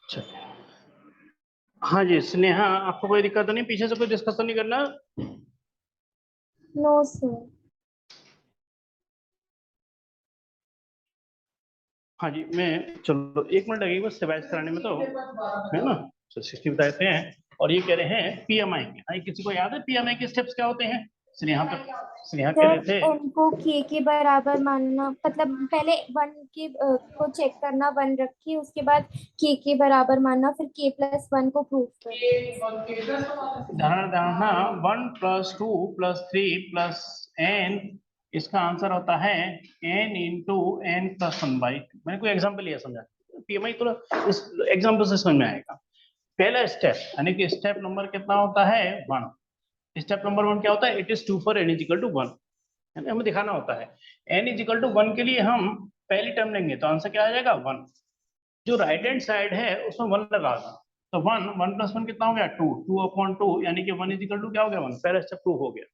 चलिए, हाँ जी स्नेहा, आपको कोई दिक्कत तो नहीं, पीछे से कोई डिस्कशन नहीं करना। No sir. हाँ जी, मैं चलो 1 मिनट लगेगा बस रिवाइज कराने में, तो है ना। 60 बताते हैं और ये कह रहे हैं पीएमआई के। हाँ, किसी को याद है पीएमआई के स्टेप्स क्या होते हैं? स्नेहा कह रहे सर थे। एन को के बराबर मानना, मतलब पहले वन के को चेक करना, वन रखी, उसके बाद के बराबर मानना, फिर k+1 को प्रूव करना। धारणा 1+2+3+n, इसका आंसर होता है n इंटू n+1/2। मैंने कोई एग्जाम्पल लिया समझा, पीएमआई थोड़ा इस एग्जाम्पल से समझ में आएगा। पहला स्टेप यानी कि स्टेप नंबर कितना होता है? 1। स्टेप नंबर 1 क्या होता है? It is true for n is equal to 1, हमें दिखाना होता है। n इज इक्वल टू 1 के लिए हम पहली टर्म लेंगे तो आंसर क्या आ जाएगा? 1। जो राइट हैंड साइड है उसमें 1 लगा दो, तो 1+1 कितना हो गया? 2। 2/2 यानी कि 1 इज इक्वल टू क्या हो गया? 1। पहला स्टेप 2 हो गया।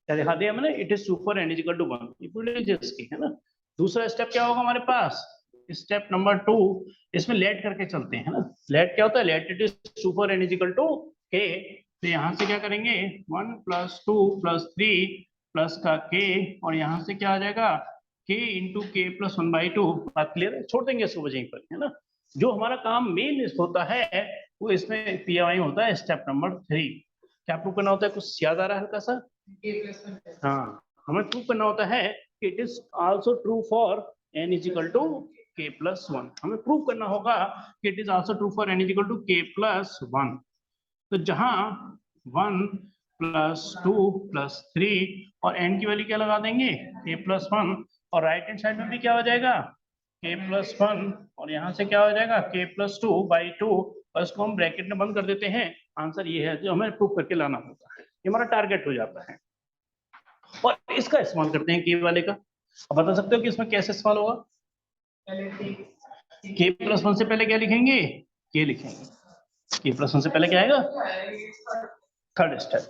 क्या दिखा दिया मैंने? It is true for n is equal to 1, ये पूरी जिसकी है ना। दूसरा स्टेप क्या होगा हमारे पास? स्टेप नंबर 2, इसमें लेट करके चलते हैं ना। लेट क्या होता है? Let it is true for n is equal to k। तो यहाँ से क्या करेंगे? 1+2+3 प्लस का k, और यहाँ से क्या आ जाएगा? k into k+1/2। बात क्लियर है? छोड़ देंगे इसको वजह पर, है ना। जो हमारा काम मेन होता है वो इसमें पीएमआई होता है स्टेप नंबर 3। क्या प्रूव करना होता है? कुछ याद आ रहा है हल्का सा? हाँ, हमें प्रूव करना होता है कि it is also true for n is equal to k+1। हमें प्रूव करना होगा कि it is also true for n is equal to k+1। तो जहां 1+2+3 और n की वैल्यू क्या लगा देंगे? k+1, और राइट हैंड साइड में भी क्या हो जाएगा? k+1, और यहाँ से क्या हो जाएगा? k+2/2, और इसको हम ब्रैकेट में बंद कर देते हैं। आंसर ये है जो हमें प्रूव करके लाना होता है, ये हमारा टारगेट हो जाता है। और इसका इस्तेमाल करते हैं के वाले का। अब बता सकते हो कि इसमें कैसे इस्तेमाल होगा? k+1 से पहले क्या लिखेंगे? के लिखेंगे। k+1 से पहले क्या आएगा? Third step.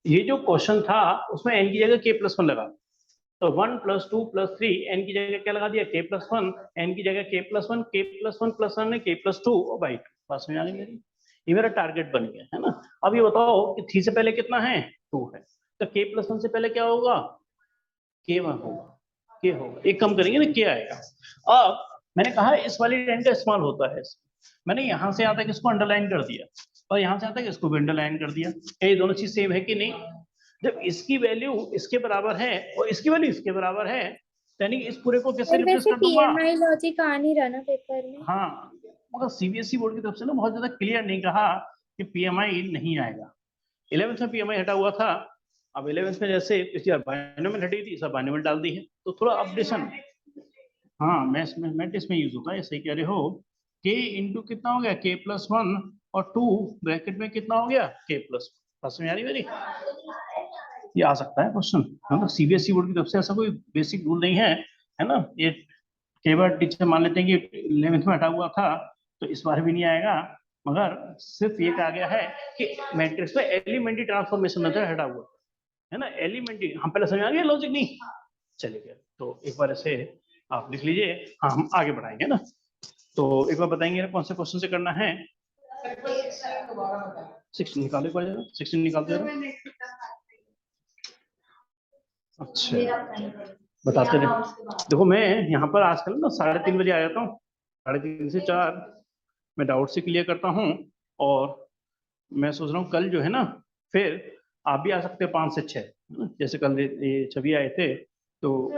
ये जो क्वेश्चन था उसमें n की जगह k+1 लगा, तो 1+2+3, n की जगह क्या लगा दिया? k+1, n की जगह k+1, k+1+1 k+2 और बाई 2। बात समझ आ गई मेरी? ये मेरा टारगेट बन गया है ना। अब ये बताओ कि 3 से पहले कितना है? 2 है, तो k+1 से पहले क्या होगा? k1 होगा, k होगा, एक कम करेंगे ना, k आएगा। अब मैंने कहा इस वाली लाइन का इस्तेमाल होता है। मैंने यहां से यहां तक इसको अंडरलाइन कर दिया और यहां से यहां तक इसको भी अंडरलाइन कर दिया। ये दोनों चीज सेम है कि नहीं? जब इसकी वैल्यू इसके बराबर है और इसकी वैल्यू इसके बराबर है, यानी इस पूरे को किससे और रिप्लेस वैसे कर दूंगा? पीएमआई लॉजिक आ नहीं रहा ना पेपर में। हाँ, मगर सीबीएसई बोर्ड की तरफ से ना बहुत ज्यादा क्लियर नहीं कहा कि पीएमआई नहीं आएगा। 11th में पीएमआई हटा हुआ था, अब 11th में जैसे पिछली बार बायनोमियल हटी थी, सब बायनोमियल डाल दी है, तो थोड़ा अपडेशन। हाँ, मैट्रिक्स में यूज होता है, सही कह रहे हो। k इंटू कितना हो गया? k+1, और 2 ब्रैकेट में कितना हो गया? k+1। समझ आ रही मेरी? ये आ सकता है क्वेश्चन, मतलब सीबीएसई बोर्ड की तरफ से ऐसा कोई बेसिक रूल नहीं है ना। ये कई बार टीचर मान लेते हैं कि 11th में हटा हुआ था तो इस बार भी नहीं आएगा, मगर सिर्फ ये कहा गया है कि मैट्रिक्स में एलिमेंट्री ट्रांसफॉर्मेशन मेथड हटा हुआ है ना। एलिमेंट्री हम पहले समझ आ गया, लॉजिक नहीं चलेगा। तो एक बार ऐसे आप लिख लीजिए। हाँ, हम आगे बढ़ाएंगे ना, तो एक बार बताएंगे कौन से क्वेश्चन से करना है। 16 निकालो, एक बार 16 निकालते रहो। अच्छा, बताते रहे। देखो मैं यहाँ पर आजकल ना 3:30 बजे आ जाता हूँ, 3:30 से 4 मैं डाउट से क्लियर करता हूँ। और मैं सोच रहा हूँ कल जो है ना, फिर आप भी आ सकते हो 5 से 6, जैसे कल ये छवि आए थे तो।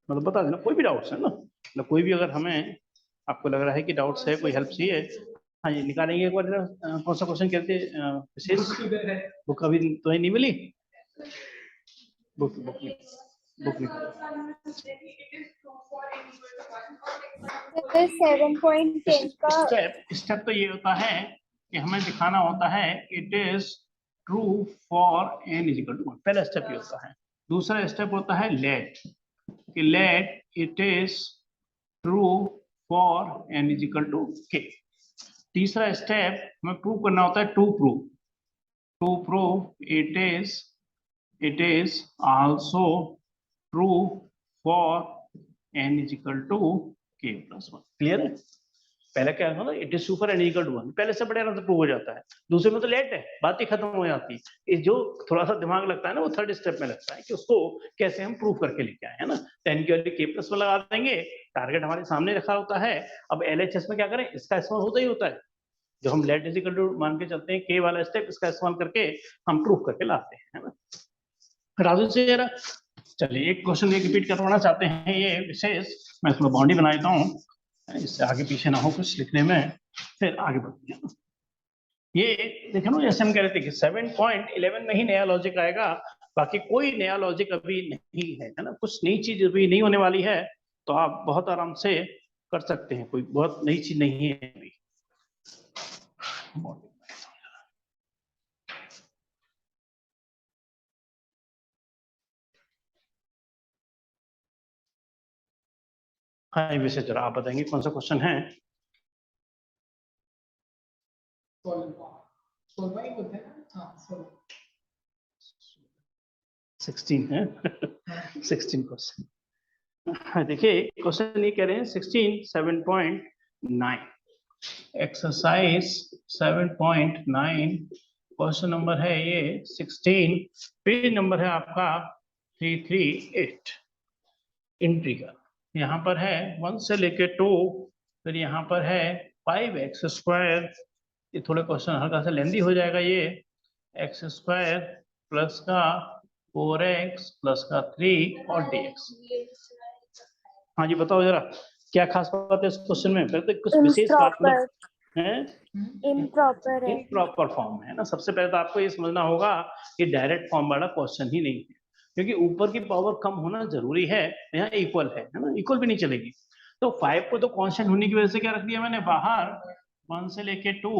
मतलब बता देना कोई भी डाउट्स है ना, मतलब कोई भी अगर हमें आपको लग रहा है कि डाउट्स है, कोई हेल्प चाहिए। हाँ जी, निकालेंगे एक बार जरा। कौन सा क्वेश्चन कहते हैं? विशेष बुक अभी तो नहीं मिली। बुक बुक बुक सर 7.10 का स्टेप तो ये होता है कि हमें दिखाना होता है it is true for n is equal to 1। पहला स्टेप ये होता है। दूसरा स्टेप होता है लेट, कि let it is true for n is equal to k। तीसरा स्टेप हमें प्रूव करना होता है to prove it is also true for n is equal to k plus 1। Clear है? पहले क्या था ना, it is super n equal to 1, पहले से बड़े आराम से प्रूव हो जाता है। दूसरे में तो लेट है, बात ही खत्म हो जाती है। ये जो थोड़ा सा दिमाग लगता है ना, वो थर्ड स्टेप में लगता है कि उसको कैसे हम प्रूव करके लेके आए, है ना। 10 की वैल्यू k प्लस 1 लगा देंगे, टारगेट हमारे सामने रखा होता है। अब LHS में क्या करें, इसका इस्तेमाल होता ही होता है। जो हम लेट इज इक्वल टू मान के चलते हैं, k वाला स्टेप, इसका इस्तेमाल करके हम प्रूव करके लाते हैं, है ना। राजू से जरा चलिए एक क्वेश्चन ये रिपीट करवाना चाहते हैं, ये विशेष मैं थोड़ा बाउंड्री बना देता हूँ, इससे आगे पीछे ना हो कुछ लिखने में, फिर आगे बढ़ते हैं। ये देखो ना, जैसे हम कह रहे थे कि 7.11 में ही नया लॉजिक आएगा, बाकी कोई नया लॉजिक अभी नहीं है, है ना। कुछ नई चीज अभी नहीं होने वाली है, तो आप बहुत आराम से कर सकते हैं, कोई बहुत नई चीज नहीं है अभी। हाँ वैसे जरा आप बताएंगे कौन सा क्वेश्चन है। 16 है 16 क्वेश्चन। हाँ देखिए क्वेश्चन ये कह रहे हैं 16 7.9 एक्सरसाइज 7.9 क्वेश्चन नंबर है ये 16, पेज नंबर है आपका 338। इंटीग्रल यहाँ पर है 1 से लेके 2, फिर यहाँ पर है 5x स्क्वायर, ये थोड़े क्वेश्चन हल्का सा लेंदी हो जाएगा ये, x स्क्वायर प्लस का 4x प्लस का 3 और dx। हाँ जी बताओ जरा क्या खास बात है इस क्वेश्चन में, फिर तो कुछ विशेष बात है। इम्प्रॉपर है, इम्प्रॉपर फॉर्म है ना। सबसे पहले तो आपको ये समझना होगा कि डायरेक्ट फॉर्म वाला क्वेश्चन ही नहीं है, क्योंकि ऊपर की पावर कम होना जरूरी है, यहाँ इक्वल है ना, इक्वल भी नहीं चलेगी। तो 5 को तो कांस्टेंट होने की वजह से क्या रख दिया मैंने बाहर, 1 से लेके 2,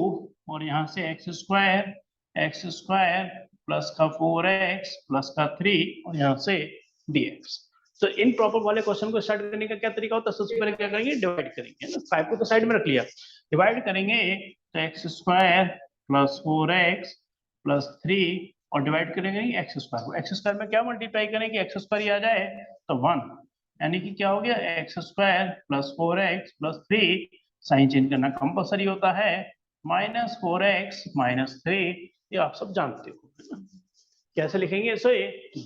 और यहाँ से x स्क्वायर प्लस का 4x प्लस का 3 और यहाँ से dx। तो इन प्रॉपर वाले क्वेश्चन को स्टार्ट करने का क्या तरीका होता है, सबसे पहले क्या करेंगे, डिवाइड करेंगे ना। 5 को तो साइड में रख लिया, डिवाइड करेंगे तो x square plus 4x plus 3 और डिवाइड करेंगे एक्स स्क्वायर को। एक्स स्क्वायर में क्या मल्टीप्लाई करें कि एक्स स्क्वायर आ जाए तो 1, यानी कि क्या हो गया x square plus 4x plus 3, sign change करना कंपलसरी होता है, माइनस 4x माइनस 3, ये आप सब जानते हो है ना। कैसे लिखेंगे इसे,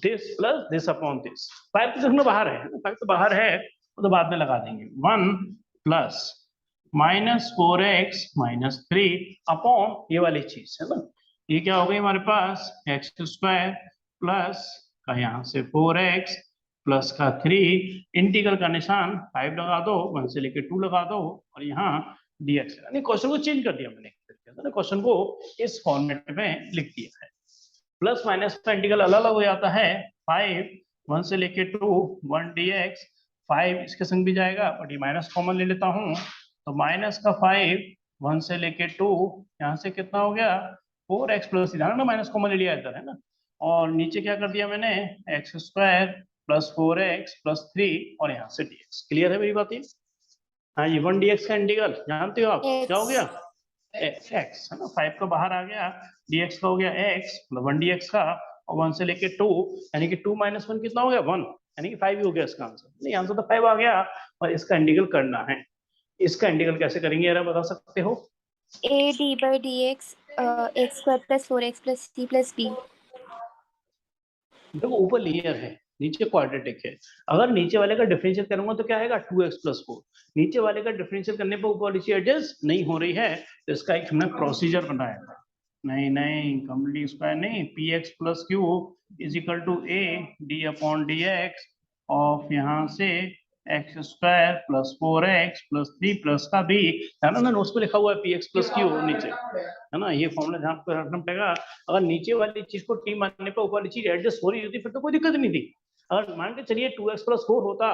this plus this upon this. 5 तो बाहर है, 5 तो बाहर है, तो बाद में लगा देंगे 1 plus minus 4x minus 3 upon ये वाली चीज है ना। ये क्या हो गई हमारे पास एक्स स्क्वायर प्लस का यहाँ से 4x प्लस का 3, इंटीग्रल का निशान 5 लगा दो, 1 से लेके 2 लगा दो, और यहाँ dx। यानी क्वेश्चन को चेंज कर दिया मैंने, क्वेश्चन को इस फॉर्मेट में लिख दिया है। प्लस माइनस का इंटीग्रल अलग अलग हो जाता है, 5 1 से लेके 2 1 dx, 5 इसके संग भी जाएगा, बट ये माइनस कॉमन ले लेता हूँ, तो माइनस का 5 1 से लेके 2, यहाँ से कितना हो गया 4x प्लस, ध्यान ना माइनस कॉमन ले लिया इधर है ना, और नीचे क्या कर दिया मैंने x square plus 4x plus 3 और यहाँ से dx। क्लियर है मेरी बात ये? हाँ जी 1 dx का इंटीग्रल जानते हो आप क्या हो गया x है ना, 5 का बाहर आ गया, dx का हो गया x, मतलब 1 dx का, और 1 से लेके 2, यानी कि 2 माइनस 1 कितना हो गया 1, यानी कि 5 ही हो गया इसका आंसर। नहीं आंसर तो 5 आ गया, और इसका इंटीग्रल करना है। इसका इंटीग्रल कैसे करेंगे यार बता सकते हो? a d by dx x square plus 4x plus c plus b। देखो ऊपर लीनियर है, नीचे क्वाड्रेटिक है। अगर नीचे वाले का डिफरेंशियल करूंगा तो क्या आएगा 2x प्लस 4, नीचे वाले का डिफरेंशियल करने पर ऊपर वाली चीज एडजस्ट नहीं हो रही है, तो इसका एक हमने प्रोसीजर बनाया था। नहीं नहीं कंप्लीट स्क्वायर नहीं, p x plus q is equal to a d upon d x of यहाँ से x square plus 4x plus 3 plus का भी, है ना नोट्स पे लिखा हुआ है पी एक्स प्लस क्यू नीचे, है ना। ये फॉर्मूला ध्यान पे रखना पड़ेगा। अगर नीचे वाली चीज को टी मानने पर ऊपर वाली चीज एडजस्ट हो रही होती फिर तो कोई दिक्कत नहीं थी। अगर मान के चलिए 2x प्लस 4 होता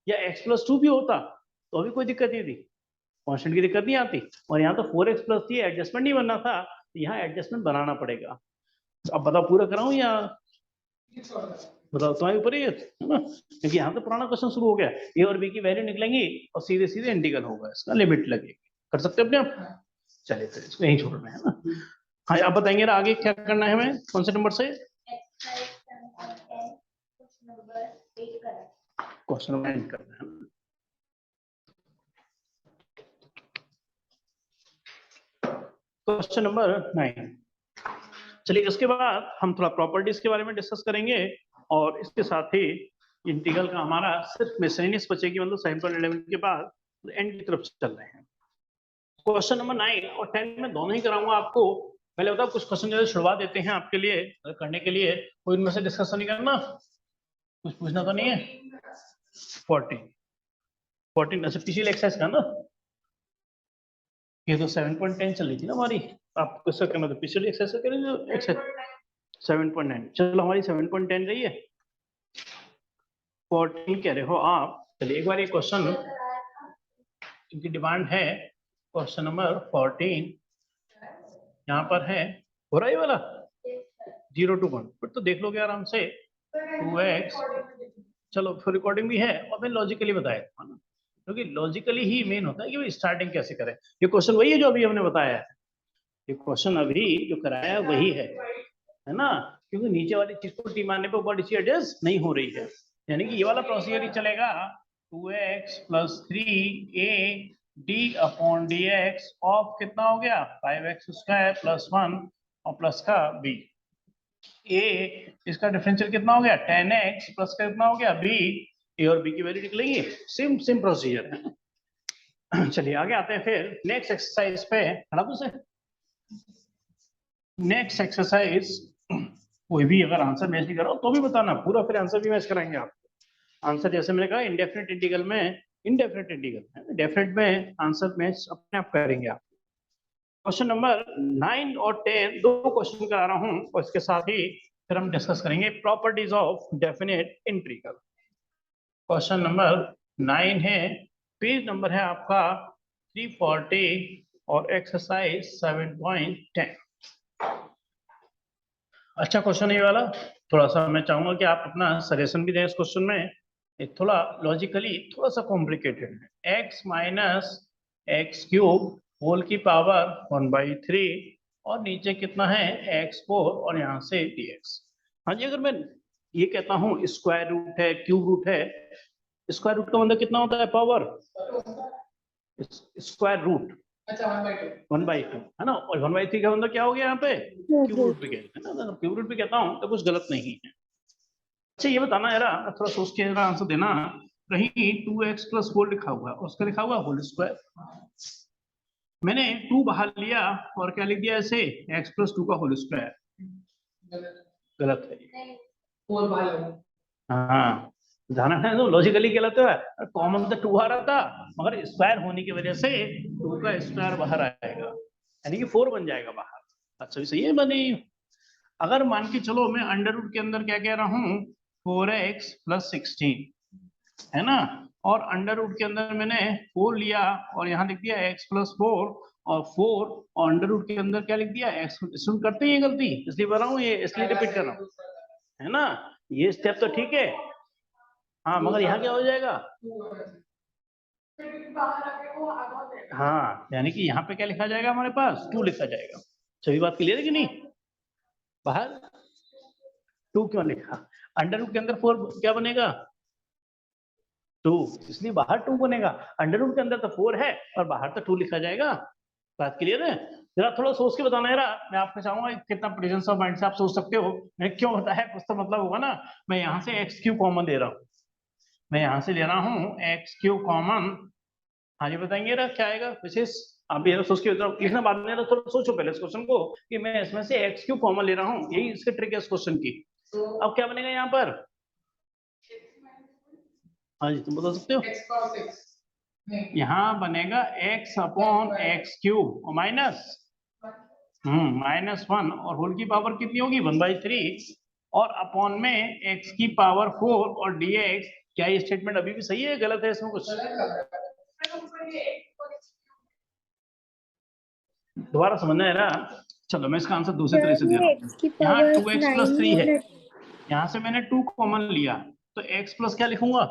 या x प्लस 2 भी होता तो अभी कोई दिक्कत नहीं थी, कांस्टेंट की दिक्कत नहीं आती। और यहाँ तो 4x प्लस 3 एडजस्टमेंट नहीं बनना था, यहाँ एडजस्टमेंट बनाना पड़ेगा। अब बताओ पूरा कराऊं या बताओ तुम्हारे ऊपर ही है ना, क्योंकि यहाँ तो पुराना क्वेश्चन शुरू हो गया, ए और बी की वैल्यू निकलेंगी और सीधे सीधे इंटीग्रल होगा, इसका लिमिट लगेगी। कर सकते हो अपने आप? चलिए फिर इसको यहीं छोड़ना है ना। हाँ आप बताएंगे ना आगे क्या करना है हमें, कौन से नंबर से? क्वेश्चन नंबर 8 करना है। Question number 9। चलिए इसके बाद हम थोड़ा प्रॉपर्टीज के बारे में डिस्कस करेंगे और इसके साथ ही इंटीग्रल का हमारा सिर्फ मिसलेनियस बचेगी, मतलब 7.11 के बाद एंड की तरफ चल रहे हैं। क्वेश्चन नंबर 9 और 10 में दोनों ही कराऊंगा आपको। पहले बताओ कुछ क्वेश्चन जो शुरुआत देते हैं आपके लिए करने के लिए, कोई इनमें से डिस्कस नहीं करना, कुछ पूछना तो नहीं है। 14 अच्छा पिछली एक्सरसाइज का ना, ये तो 7.10 चल रही थी ना हमारी, आप किसका करना था पिछली एक्सरसाइज करें, एक्सरसाइज 7.9। चलो हमारी 7.10 रही है, 14 कह रहे हो आप। चलिए एक बार ये क्वेश्चन इनकी डिमांड है, क्वेश्चन नंबर 14 यहाँ पर है, हो रहा है वाला 0 to 1, फिर तो देख लोगे आराम से 2x। चलो फिर रिकॉर्डिंग भी है और मैं लॉजिकली बताया था ना, क्योंकि लॉजिकली ही मेन होता है कि भाई स्टार्टिंग कैसे करें। ये क्वेश्चन वही है जो अभी हमने बताया है, ये क्वेश्चन अभी जो कराया वही है ना, क्योंकि नीचे वाली चीज को टी मारने पे ऊपर चीज एडजस्ट नहीं हो रही है, यानी कि ये वाला प्रोसीजर ही चलेगा 2x + 3a d/dx ऑफ कितना हो गया 5x² + 1 और प्लस का b। a इसका डिफरेंशियल कितना हो गया 10x प्लस का कितना हो गया b। a और b की वैल्यू निकलेगी, सेम प्रोसीजर है। चलिए आगे आते हैं फिर नेक्स्ट एक्सरसाइज पे। नेक्स्ट एक्सरसाइज कोई भी अगर आंसर मैच नहीं करो तो भी बताना, पूरा फिर आंसर भी मैच कराएंगे आपको। आंसर जैसे मैंने कहा इंडेफिनिट इंटीग्रल में, इंडेफिनिट इंटीग्रल डेफिनेट में आंसर मैच अपने आप करेंगे आप। क्वेश्चन नंबर 9 और 10 दो क्वेश्चन करा रहा हूं और इसके साथ ही फिर हम डिस्कस करेंगे properties of definite integral. Question number 9 है, पेज नंबर है आपका 340 और एक्सरसाइज 7.10। अच्छा क्वेश्चन है ये वाला, थोड़ा सा मैं चाहूंगा कि आप अपना सजेशन भी दें इस क्वेश्चन में। एक थोड़ा लॉजिकली थोड़ा सा कॉम्प्लिकेटेड है। x - x³ होल की पावर 1/3 और नीचे कितना है x4 और यहाँ से dx। हाँ जी, अगर मैं ये कहता हूँ स्क्वायर रूट है, क्यूब रूट है, स्क्वायर रूट का मतलब कितना होता है पावर, स्क्वायर रूट 1/2 है ना, और 1/3 का मतलब क्या हो गया यहाँ पे क्यूब रूट पे कहते हैं ना, क्यूब रूट पे कहता हूँ तो कुछ गलत नहीं है। अच्छा ये बताना यार, थोड़ा सोच के जरा आंसर देना, कहीं 2x + 4 लिखा हुआ है और उसका लिखा हुआ होल स्क्वायर, मैंने 2 बाहर लिया और क्या लिख दिया ऐसे x + 2 का होल स्क्वायर, गलत है। हाँ ध्यान है तो लॉजिकली गलत है, कॉमन तो 2 आ रहा था मगर स्क्वायर होने की वजह से 2 का स्क्वायर बाहर आएगा, यानी कि 4 बन जाएगा बाहर। अच्छा भी सही है बनी। अगर मान के चलो मैं अंडर रूट के अंदर क्या कह रहा हूँ 4x + 16 है ना, और अंडर रूट के अंदर मैंने 4 लिया और यहाँ लिख दिया x + 4 और 4 और अंडर रूट के अंदर क्या लिख दिया x। इसमें करते हैं ये गलती, इसलिए बता रहा हूँ, ये इसलिए रिपीट कर रहा हूँ है ना। ये स्टेप तो ठीक है हाँ, मगर यहाँ क्या हो जाएगा, हाँ यानी कि यहाँ पे क्या लिखा जाएगा हमारे पास 2 लिखा जाएगा। सभी बात क्लियर है कि नहीं, बाहर 2 क्यों लिखा, अंडर रूट के अंदर 4 क्या बनेगा 2, इसलिए बाहर 2 बनेगा, अंडर रूट के अंदर तो 4 है और बाहर तो 2 लिखा जाएगा। बात क्लियर है, जरा थोड़ा सोच के बताना यार, मैं आपको चाहूंगा कितना प्रेजेंस ऑफ माइंड से आप सोच सकते हो। मैं क्यों बताया कुछ तो मतलब होगा ना। मैं यहाँ से x³ कॉमन ले रहा हूँ, मैं यहाँ से ले रहा हूँ x³ कॉमन, हाँ जी बताएंगे ना क्या आएगा विशेष, आप ये सोच के लिखना बाद में, तो थोड़ा सोचो पहले इस क्वेश्चन को कि मैं इसमें से x³ कॉमन ले रहा हूँ, यही इसके ट्रिक है इस क्वेश्चन की। अब क्या बनेगा यहाँ पर, हाँ जी तुम बता सकते हो, यहाँ बनेगा x/x³ और -1 और होल की पावर कितनी होगी 1/3 और अपॉन में x की पावर 4 और dx। क्या ये स्टेटमेंट अभी भी सही है गलत है इसमें कुछ, दोबारा समझना है ना। चलो मैं इसका आंसर दूसरे तरीके से दे रहा हूँ, यहाँ 2x + 3 है, यहाँ से मैंने 2 कॉमन लिया तो x प्लस क्या लिखूंगा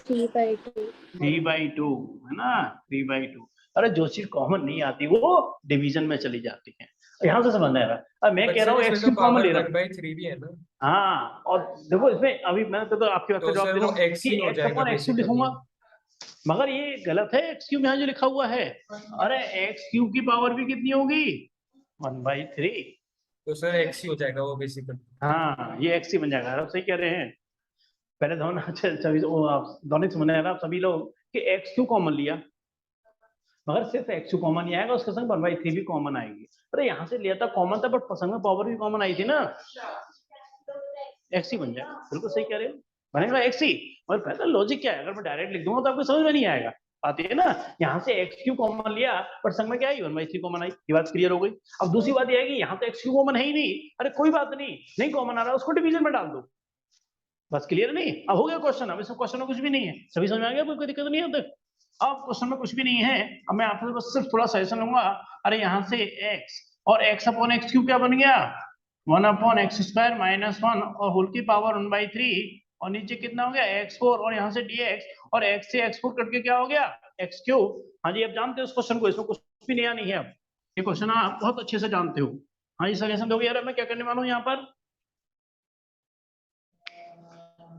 3/2 है ना, 3/2। अरे जो चीज कॉमन नहीं आती वो डिवीजन में चली जाती है, यहाँ से समझना है। अब मैं कह रहा हूँ x³ कॉमन ले रहा हूँ, 1/3 भी है ना, हाँ और देखो इसमें अभी मैं तो आपकी बात का जवाब दे रहा हूँ कि x/x³ लिखूंगा, मगर ये गलत है, एक्स क्यूब यहाँ जो लिखा हुआ है। अरे एक्स क्यूब की पावर भी कितनी होगी 1/3। तो सर एक्स ही हो जाएगा वो बेसिकली। हाँ ये एक्स ही बन जाएगा, आप सही कह रहे हैं। पहले दोनों सभी आप दोनों समझ रहे हैं आप सभी लोग कि एक्स क्यू कॉमन लिया, मगर सिर्फ एक्स क्यू कॉमन नहीं आएगा, उसके संग 1/3 भी कॉमन आएगी। अरे यहाँ से लिया था कॉमन था, बट संग में पावर भी कॉमन आई थी ना, एक्स ही बन जाएगा। बिल्कुल सही कह रहे हो, बनेगा एक्स ही। और पहले लॉजिक क्या है, अगर मैं डायरेक्ट लिख दूंगा तो आपको समझ में नहीं आएगा। आती है ना, यहाँ से एक्स क्यू कॉमन लिया पर संग में क्या आई 1/3 कॉमन आई, ये बात क्लियर हो गई। अब दूसरी बात यह है कि यहाँ तो एक्स क्यू कॉमन है ही नहीं, अरे कोई बात नहीं कॉमन आ रहा है उसको डिवीजन में डाल दो, बस क्लियर नहीं। अब हो गया क्वेश्चन, अब इसमें क्वेश्चन में कुछ भी नहीं है, सभी समझ में आ गया, कोई दिक्कत नहीं है। अब क्वेश्चन में कुछ भी नहीं है, अब मैं आपसे बस सिर्फ थोड़ा सजेशन लूंगा। अरे यहाँ से x और x अपॉन एक्स क्यूब क्या बन गया 1/x² - 1 और होल की पावर 1/3 और नीचे कितना हो गया x4 और यहाँ से dx और x से x4 कट के क्या हो गया x3। हाँ जी, अब जानते हो इस क्वेश्चन को, इसमें कुछ भी नया नहीं है। अब ये क्वेश्चन आप बहुत अच्छे से जानते हो। हाँ जी, सजेशन दोगे यार, मैं क्या करने वाला हूँ यहाँ पर,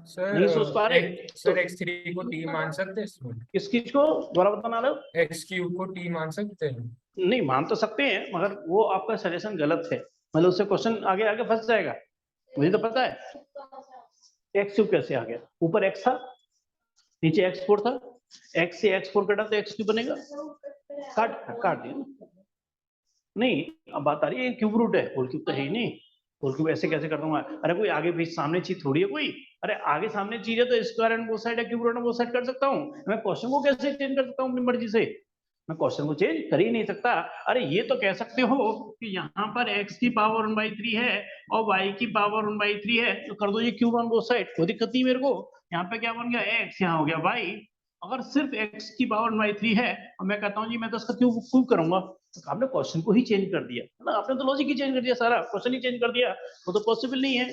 नहीं सोच पा रहे सर x3 को t मान सकते हैं इसमें? किस चीज को दोबारा बताना लो। x³ को t मान सकते हैं? नहीं मान तो सकते हैं, मगर वो आपका सजेशन गलत है, मतलब उससे क्वेश्चन आगे आगे फंस जाएगा। मुझे तो पता है एक्स क्यूब कैसे आ गया, ऊपर x था नीचे x4 था, x से x4 कटा तो x क्यूब बनेगा, काट दिया ना। नहीं अब बात आ रही है क्यूब रूट है, होल क्यूब तो है ही नहीं, होल क्यूब ऐसे कैसे कर दूंगा। अरे कोई आगे भी सामने चीज थोड़ी है कोई, अरे आगे सामने चीज है तो स्क्वायर एंड बोथ साइड है, cube root and both side कर सकता हूँ। मैं क्वेश्चन को कैसे चेंज कर सकता हूँ अपनी मर्जी से, मैं क्वेश्चन को चेंज कर ही नहीं सकता। अरे ये तो कह सकते हो कि यहाँ पर x की पावर 1/3 है और y की पावर 1/3 है, तो कर दो ये क्यूब ऑन बोथ साइड, कोई दिक्कत नहीं मेरे को। यहाँ पे क्या बन गया x, यहाँ हो गया y। अगर सिर्फ x की पावर 1/3 है और मैं कहता हूँ जी मैं तो इसका क्यूब करूंगा, तो आपने क्वेश्चन को ही चेंज कर दिया ना, आपने तो लॉजिक ही चेंज कर दिया, सारा क्वेश्चन ही चेंज कर दिया, वो तो पॉसिबल नहीं है।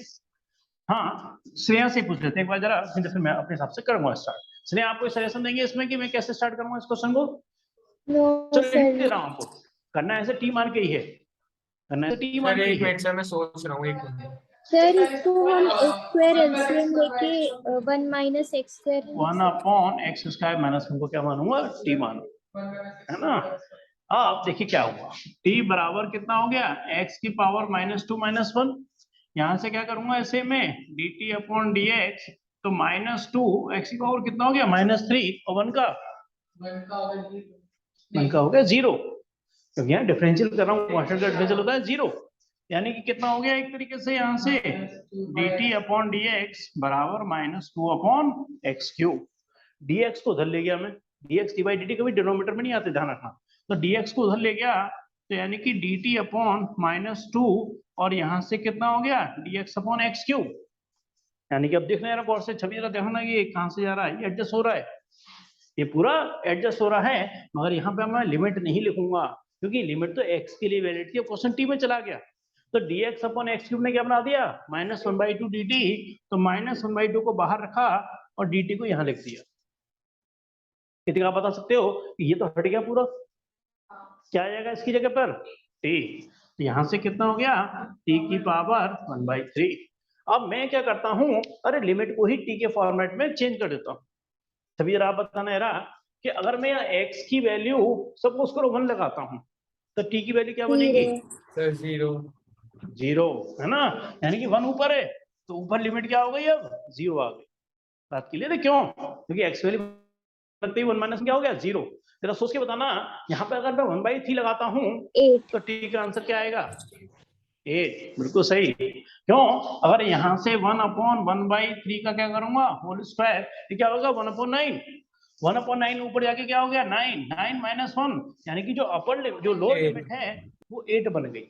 हाँ श्रेया से पूछ लेते हैं एक बार जरा, फिर मैं अपने हिसाब से करूंगा स्टार्ट। श्रेया आप कोई सजेशन देंगे इसमें कि मैं कैसे स्टार्ट करूंगा इस क्वेश्चन को? नो लिख दे सर, रहा हूं आपको, करना ऐसे टी मार के ही है, करना ऐसे टी मार सर के ही एक है। मिनट सर मैं सोच रहा हूँ, एक मिनट। सर इसको हम x² एलसीएम लेके 1 - x² 1/x² - 1 को क्या मानूंगा टी मानू, है ना। अब देखिए क्या हुआ, t बराबर कितना हो गया x की पावर -2 - 1, यहां से क्या करूंगा ऐसे में dt/dx, तो -2 x की पावर कितना हो गया -3 और 1 का हो गया 0, क्योंकि यहाँ डिफरेंशियल कर रहा हूँ, कांस्टेंट का डिफरेंशियल होता है 0, यानी कि कितना हो गया एक तरीके से यहाँ से dt/dx बराबर -2/x³। dx को उधर ले गया मैं, dx /dt कभी डिनोमिनेटर में नहीं आते, ध्यान रखना। तो dx को उधर ले गया तो यानी कि dt/-2 और यहाँ से कितना हो गया dx/x³। यानी कि अब देखना यार गौर से, छवि जरा देखना ये कहाँ से जा रहा है, ये एडजस्ट हो रहा है, ये पूरा एडजस्ट हो रहा है। मगर यहाँ पे मैं लिमिट नहीं लिखूंगा, क्योंकि लिमिट तो x के लिए वैलिड थी, क्वेश्चन t में चला गया, तो dx/x³ ने क्या बना दिया -1/2 dt, तो -1/2 को बाहर रखा और dt को यहाँ लिख दिया। कितने आप बता सकते हो कि ये तो हट गया पूरा, क्या आ जाएगा इसकी जगह पर t, तो यहाँ से कितना हो गया t की पावर 1/3। अब मैं क्या करता हूँ, अरे लिमिट को ही t के फॉर्मेट में चेंज कर देता हूँ। तभी आप बताना है कि अगर मैं यहाँ x की वैल्यू सपोज करो 1 लगाता हूँ, तो t की वैल्यू क्या बनेगी सर 0, है ना, यानी कि 1 ऊपर है तो ऊपर लिमिट क्या हो गई अब 0 आ गई। बात क्लियर है क्यों, क्योंकि x वैल्यू लगते ही 1 - क्या हो गया 0। जरा सोच के बताना, यहाँ पे अगर मैं 1/3 लगाता हूँ 8, तो t का आंसर क्या आएगा 8, बिल्कुल सही। क्यों, अगर यहाँ से 1/1/3 का क्या करूंगा होल स्क्वायर, ये क्या होगा 1/9, 1/9 ऊपर जाके क्या हो गया 9, 9 - 1, यानी कि जो अपर जो लोअर लिमिट है वो 8 बन गई।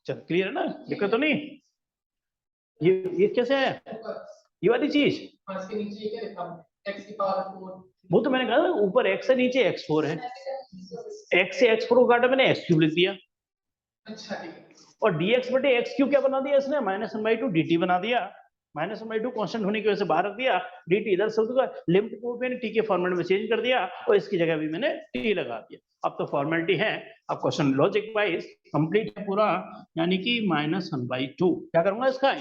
चल क्लियर है ना, दिक्कत तो नहीं। ये कैसे है ये वाली चीज, वो तो मैंने कहा ऊपर x है नीचे x4 है, x से x4 को काटा मैंने x³ लिख दिया, और dx/x³ क्या बना दिया इसने -1/2 dt बना दिया, -1/2 कांस्टेंट होने की वजह से बाहर रख दिया, dt इधर से होगा, लिमिट को मैंने t के फॉर्मेट में चेंज कर दिया और इसकी जगह भी मैंने t लगा दिया। अब तो फॉर्मेलिटी है, अब क्वेश्चन लॉजिक वाइज कंप्लीट है पूरा, यानी कि -1/2 क्या करूंगा इसका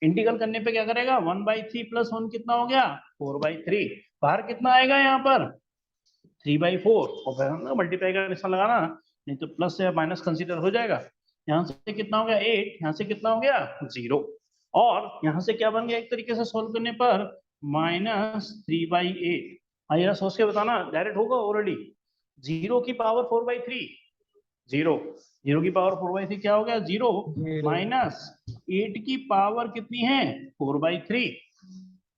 इंटीग्रल करने पे क्या करेगा 1/3 + 1 कितना हो गया 4/3, बाहर कितना आएगा यहाँ पर 3/4, और फिर हम मल्टीप्लाई का निशान लगाना, नहीं तो प्लस या माइनस कंसीडर हो जाएगा। यहाँ से कितना हो गया 8, यहाँ से कितना हो गया 0, और यहाँ से क्या बन गया एक तरीके से सोल्व करने पर -3/8। हाँ जरा सोच के बताना, डायरेक्ट होगा ऑलरेडी। 0 की पावर 4/3, 0 की पावर 4/3 क्या हो गया 0 माइनस 8 की पावर कितनी है 4/3।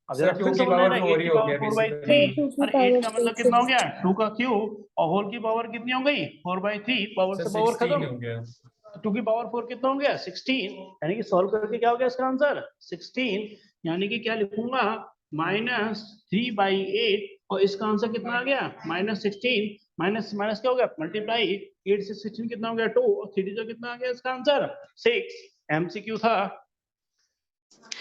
अब सर जरा 2 फिर की समझ पावर आएगा 4 8 ही की हो पावर गया 4/3 बेसिकली। और 8 का मतलब कितना हो गया 2 का क्यूब, और होल की पावर कितनी हो गई 4/3, पावर सर से पावर 16 खत्म। हो गया। 2 की पावर 4 कितना हो गया 16, यानी कि सॉल्व करके क्या हो गया इसका आंसर 16, यानी कि क्या लिखूंगा -3/8, और इसका आंसर कितना आ गया -16, माइनस माइनस क्या हो गया मल्टीप्लाई, 8 से 16 कितना हो गया 2, और 3 से कितना आ गया इसका आंसर 6। एमसीक्यू था,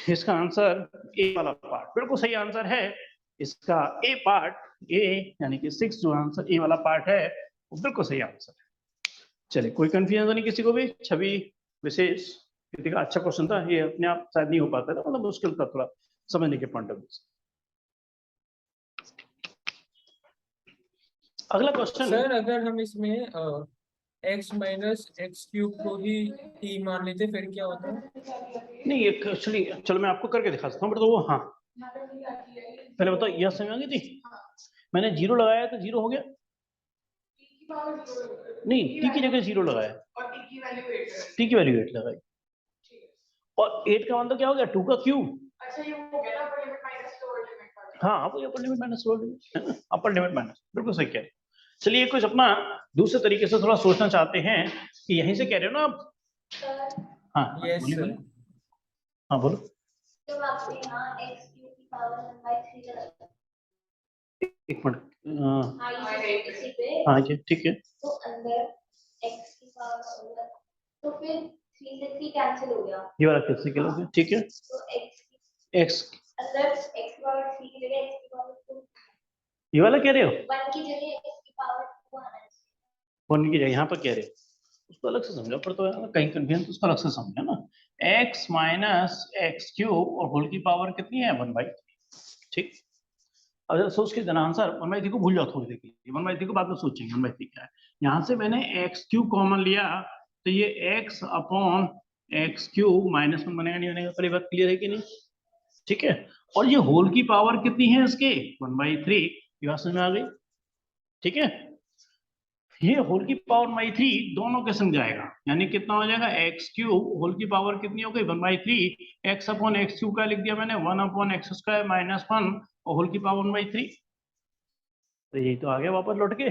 इसका आंसर ए वाला पार्ट बिल्कुल सही आंसर है। इसका ए पार्ट, ए यानी कि 6 जो आंसर ए वाला पार्ट है वो बिल्कुल सही आंसर है। चलिए कोई कंफ्यूजन नहीं किसी को भी, छवि विशेष कृति का अच्छा क्वेश्चन था, ये अपने आप शायद नहीं हो पाता था, मतलब मुश्किल था थोड़ा समझने के पॉइंट ऑफ व्यू से। अगला क्वेश्चन सर अगर हम इसमें x माइनस एक्स क्यूब को ही t मान लेते फिर क्या होता है? नहीं, एक्चुअली चलो मैं आपको करके दिखा सकता हूँ, बट तो वो हाँ पहले बताओ यह समझ आ गई थी। मैंने 0 लगाया तो 0 हो गया, नहीं t की जगह 0 लगाया और t की वैल्यू 8 लगाई, और 8 का मतलब क्या हो गया 2 का क्यूब। अच्छा ये हो गया ना upper limit minus lower limit. हाँ वो अपर लिमिट माइनस लोअर लिमिट है ना, अपर लिमिट माइनस, बिल्कुल सही कह रहे हो। चलिए कुछ अपना दूसरे तरीके से थोड़ा सोचना चाहते हैं कि यहीं से कह रहे हो ना आप। हाँ यस बोलिए सर। बोलिए, हाँ बोलो। जब आपने यहाँ x क्यूब की पावर 1/3 लगाई, एक मिनट, इसी पे हाँ जी ठीक है, तो अंदर x की पावर अंदर, तो फिर 3 से 3 कैंसिल हो गया, ये वाला कैसे किया लोगे, ठीक है, तो x x अंदर x की पावर 3 की जगह x की पावर 2, ये वाला कह रहे हो 1 की जगह x की पावर 2 आना चाहिए। फोन की जगह यहाँ पर कह रहे हो, उसको अलग से समझा पर तो यार कहीं कन्फ्यूजन, तो उसको अलग से समझा ना। x माइनस एक्स क्यूब और होल की पावर कितनी है 1/3, ठीक। अब जरा सोच के देना आंसर, 1/3 को भूल जाओ थोड़ी देर के लिए, 1/3 को बाद में सोचेंगे 1/3 क्या है। यहाँ से मैंने एक्स क्यूब कॉमन लिया, तो ये x upon x cube minus 1 बनेगा नहीं बनेगा, पहली बात क्लियर है कि नहीं, ठीक है। और ये होल की पावर कितनी है इसके 1/3, ये बात समझ में आ गई, ठीक है। ये होल की पावर 1/3 दोनों के संग जाएगा, यानी कितना हो जाएगा एक्स क्यूब, होल की पावर कितनी हो गई 1/3, एक्स अपॉन एक्स क्यूब का लिख दिया मैंने 1/x² माइनस 1, और होल की पावर 1/3, तो यही तो आ गया वापस लौट के।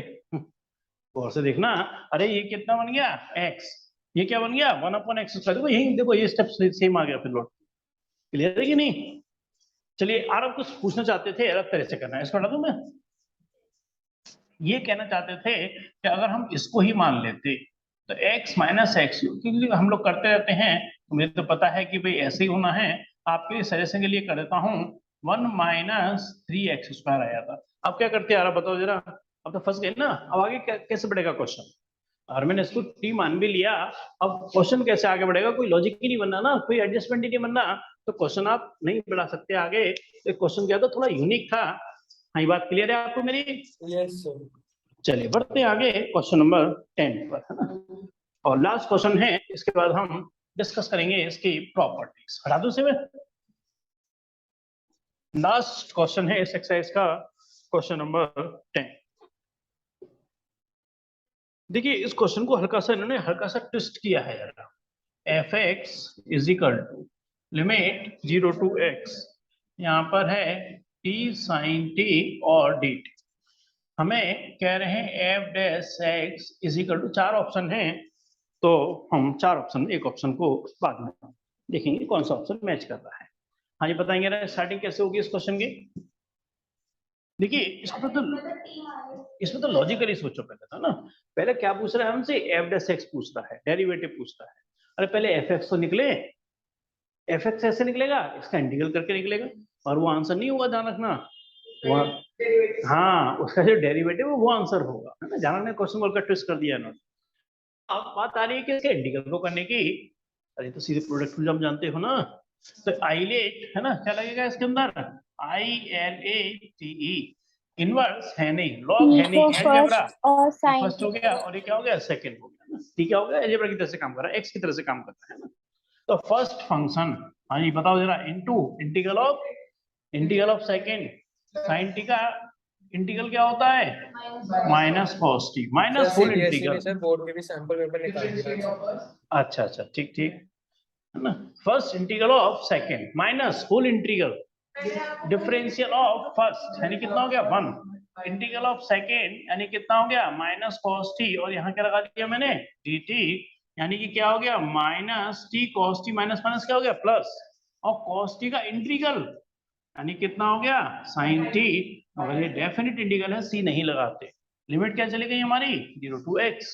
और से देखना, अरे ये कितना बन गया x, ये क्या बन गया 1/x², देखो यही देखो ये स्टेप सेम आ गया फिर लौट, क्लियर है कि नहीं। चलिए आप कुछ पूछना चाहते थे, अलग तरह से करना है, इसको हटा दूं मैं। ये कहना चाहते थे कि अगर हम इसको ही मान लेते तो x माइनस एक्स, क्योंकि हम लोग करते रहते हैं, तो मुझे तो पता है कि भाई ऐसे ही होना है, आपके लिए सजेशन के लिए कर देता हूँ 1 माइनस 3x² आया था। अब क्या करते हैं यार बताओ जरा, अब तो फंस गए ना, अब आगे कैसे बढ़ेगा क्वेश्चन। और मैंने इसको t मान भी लिया, अब क्वेश्चन कैसे आगे बढ़ेगा, कोई लॉजिक ही नहीं बनना ना, कोई एडजस्टमेंट ही नहीं बनना, तो क्वेश्चन आप नहीं बढ़ा सकते आगे। क्वेश्चन क्या था, थोड़ा यूनिक था। हाँ ये बात क्लियर है आपको मेरी। Yes sir. चलिए बढ़ते हैं आगे क्वेश्चन नंबर 10 पर, है ना, और लास्ट क्वेश्चन है, इसके बाद हम डिस्कस करेंगे इसकी प्रॉपर्टीज। हटा दूं इसे मैं, लास्ट क्वेश्चन है इस एक्सरसाइज का, क्वेश्चन नंबर 10। देखिए इस क्वेश्चन को हल्का सा इन्होंने हल्का सा ट्विस्ट किया है जरा। f(x) is equal to limit 0 to x, यहाँ पर है t sin t और dt। हमें कह रहे हैं f(x) इज इक्वल टू, चार ऑप्शन हैं, तो हम चार ऑप्शन, एक ऑप्शन को बाद में देखेंगे कौन सा ऑप्शन मैच कर रहा है। हाँ ये बताएंगे ना स्टार्टिंग कैसे होगी इस क्वेश्चन की। देखिए इसमें तो लॉजिकली सोचो पहले था ना, पहले क्या पूछ रहा है हमसे, f(x) पूछता है, डेरिवेटिव पूछता है। अरे पहले f(x) तो निकले, f(x) ऐसे निकलेगा, इसका इंटीग्रल करके निकलेगा, और वो आंसर नहीं होगा, ध्यान रखना। हाँ उसका जो डेरिवेटिव है वो आंसर होगा, है ना, जाना ने क्वेश्चन को ट्विस्ट कर दिया इन्होंने। अब बात आ रही है कि इसके इंटीग्रल को करने की, अरे तो सीधे प्रोडक्ट रूल हम जानते हो ना, तो आइलेट है ना, क्या लगेगा इसके अंदर ILATE, इनवर्स है नहीं, लॉग है नहीं, अलजेब्रा फर्स्ट और साइन फर्स्ट हो गया और ये क्या हो गया सेकंड हो गया ना। ठीक हो गया, अलजेब्रा की तरह से काम कर रहा है, एक्स की तरह से काम करता है ना। तो फर्स्ट फंक्शन, हाँ जी बताओ जरा, into integral of second sine t का इंटीग्रल क्या होता है minus cos t sir minus full CBSE में इंटीग्रल। सर बोर्ड के भी सैंपल पेपर निकाल दिया। अच्छा अच्छा ठीक ठीक है ना। First integral of second minus full integral differential of first यानी कितना हो गया 1 इंटीग्रल ऑफ सेकंड यानी कितना हो गया माइनस कॉस टी और यहाँ क्या लगा दिया मैंने डी टी यानी कि क्या हो गया minus T cos T minus minus क्या हो गया प्लस और कॉस टी का इंटीग्रल यानी कितना हो गया साइन टी। अगर ये डेफिनेट इंटीग्रल है सी नहीं लगाते। लिमिट क्या चली गई हमारी 0 to x।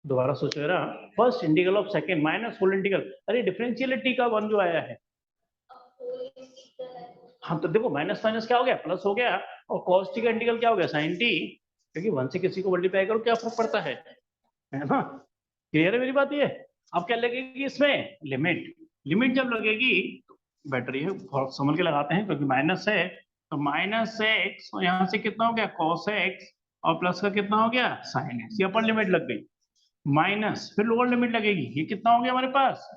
दोबारा सोचो जरा, first integral of second minus full integral, अरे डिफरेंशियल टी का 1 जो आया है। हाँ तो देखो माइनस माइनस क्या हो गया प्लस हो गया और cos टी का इंटीग्रल क्या हो गया sin टी, क्योंकि 1 से किसी को मल्टीप्लाई करो क्या फर्क पड़ता है ना। क्लियर है मेरी बात ये। अब क्या लगेगी इसमें लिमिट जब लगेगी तो बेटर ये समझ के लगाते हैं क्योंकि माइनस है तो माइनस एक्स और यहाँ से कितना हो गया cos x और प्लस का कितना हो गया sin x। ये अपर लिमिट लग गई माइनस फिर लोअर लिमिट लगेगी ये कितना हो गया हमारे पास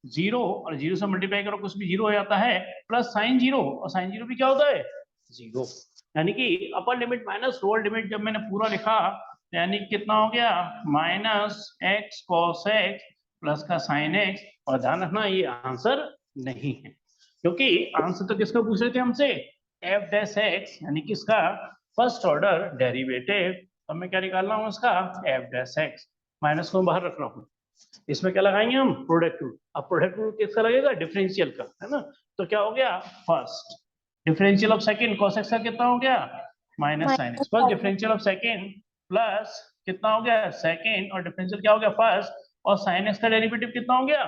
0 और 0 से मल्टीप्लाई करो कुछ भी 0 हो जाता है प्लस साइन 0 और साइन 0 भी क्या होता है 0। यानी कि अपर लिमिट माइनस लोअर लिमिट जब मैंने पूरा लिखा यानी कितना हो गया minus x cos x plus का साइन एक्स। और ध्यान रखना ये आंसर नहीं है क्योंकि आंसर तो किसका पूछ रहे थे हमसे एफ डैश एक्स यानी कि इसका फर्स्ट ऑर्डर डेरिवेटिव। तो मैं क्या निकाल रहा हूँ इसका एफ डैश एक्स माइनस को बाहर रख रहा हूँ। इसमें क्या लगाएंगे हम प्रोडक्ट रूल। अब प्रोडक्ट रूल किसका लगेगा डिफरेंशियल का है ना। तो क्या हो गया first differential of second cos x का कितना हो गया minus sine x first differential of second plus कितना हो गया सेकंड और डिफरेंशियल क्या हो गया फर्स्ट और साइन एक्स का डेरिवेटिव कितना हो गया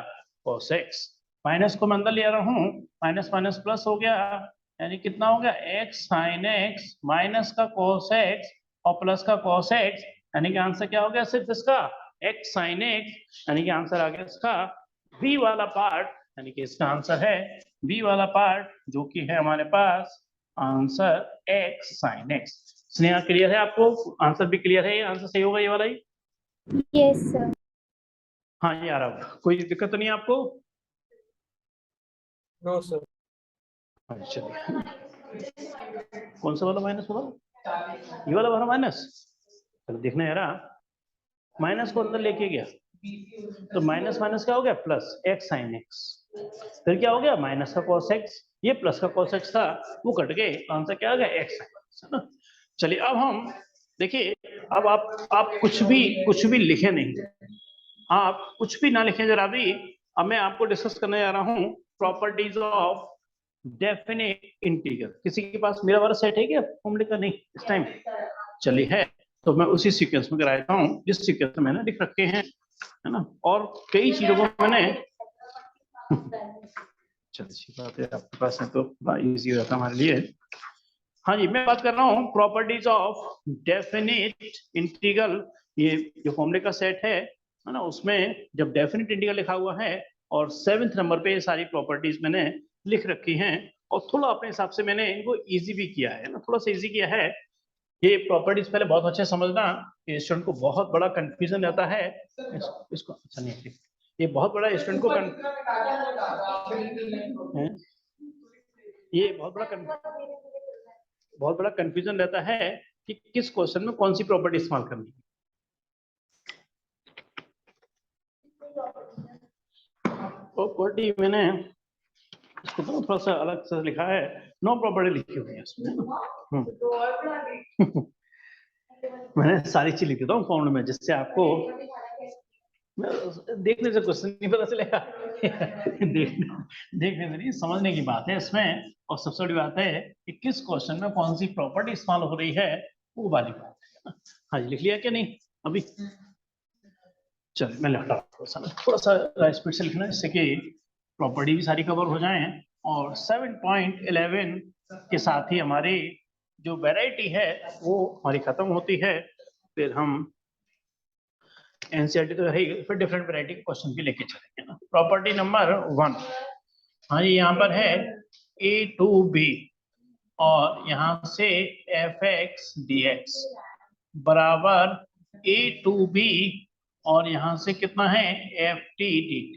cos x। माइनस को मैं अंदर ले आ रहा हूँ माइनस माइनस प्लस हो गया यानी कितना हो गया x साइन x माइनस का cos x और प्लस का cos x यानी कि आंसर क्या हो गया सिर्फ इसका x साइन x यानी कि आंसर आ गया इसका b वाला पार्ट यानी कि इसका आंसर है b वाला पार्ट जो कि है हमारे पास answer x sine x। Sneha clear है आपको आंसर भी क्लियर है ये आंसर सही होगा ये वाला ही। Yes sir. हाँ यार अब कोई दिक्कत तो नहीं आपको। No sir. अच्छा कौन सा वाला माइनस वाला ये वाला वाला माइनस चलो देखना यार माइनस को अंदर लेके गया तो माइनस माइनस क्या हो गया प्लस एक्स साइन एक्स फिर क्या हो गया माइनस का cos x ये प्लस का cos x था वो कट गए आंसर क्या आ गया एक्स है ना। चलिए अब हम देखिए अब आप कुछ भी लिखे नहीं आप कुछ भी ना लिखें जरा भी। अब मैं आपको डिस्कस करने जा रहा हूँ प्रॉपर्टीज ऑफ डेफिनेट इंटीग्रल। किसी के पास मेरा वाला सेट है क्या फॉर्मूले का नहीं इस टाइम चलिए है तो मैं उसी सीक्वेंस में कराता हूँ जिस सीक्वेंस में मैंने लिख रखे हैं है ना। और कई चीजों को मैंने चलिए अच्छी बात है आपके पास है तो इजी हो जाता हमारे लिए। हाँ जी मैं बात कर रहा हूँ प्रॉपर्टीज ऑफ डेफिनेट इंटीग्रल। ये जो फॉर्मूले का सेट है ना उसमें जब डेफिनेट इंटीग्रल लिखा हुआ है और 7th नंबर पे ये सारी प्रॉपर्टीज मैंने लिख रखी हैं और थोड़ा अपने हिसाब से मैंने इनको इजी भी किया है ना थोड़ा सा इजी किया है। ये प्रॉपर्टीज पहले बहुत अच्छे समझना स्टूडेंट को बहुत बड़ा कंफ्यूजन रहता है इसको अच्छा नहीं ये बहुत बड़ा स्टूडेंट को ये बहुत बड़ा कंफ्यूजन रहता है कि किस क्वेश्चन में कौन सी प्रॉपर्टी इस्तेमाल करनी है। प्रॉपर्टी मैंने इसको तो थोड़ा सा अलग से लिखा है 9 प्रॉपर्टी लिखी हुई है इसमें मैंने सारी चीज लिख देता हूँ फॉर्मूले में जिससे आपको देखने से क्वेश्चन नहीं पता चलेगा देखने से नहीं समझने की बात है इसमें। और सबसे बड़ी बात है कि किस क्वेश्चन में कौन सी प्रॉपर्टी इस्तेमाल हो रही है वो वाली बात है। हाँ जी लिख लिया क्या नहीं अभी चलिए मैं लिखता हूँ थोड़ा सा स्पीड से लिखना जिससे कि प्रॉपर्टी भी सारी कवर हो जाए और 7.11 के साथ ही हमारी जो वैरायटी है वो हमारी खत्म होती है। फिर हम एनसीईआरटी तो रहेगी फिर डिफरेंट वैरायटी के क्वेश्चन भी लेके चलेंगे ना। प्रॉपर्टी नंबर 1 हाँ जी यहाँ पर है A to B और यहाँ से fx dx बराबर a2b और यहाँ से कितना है ft dt।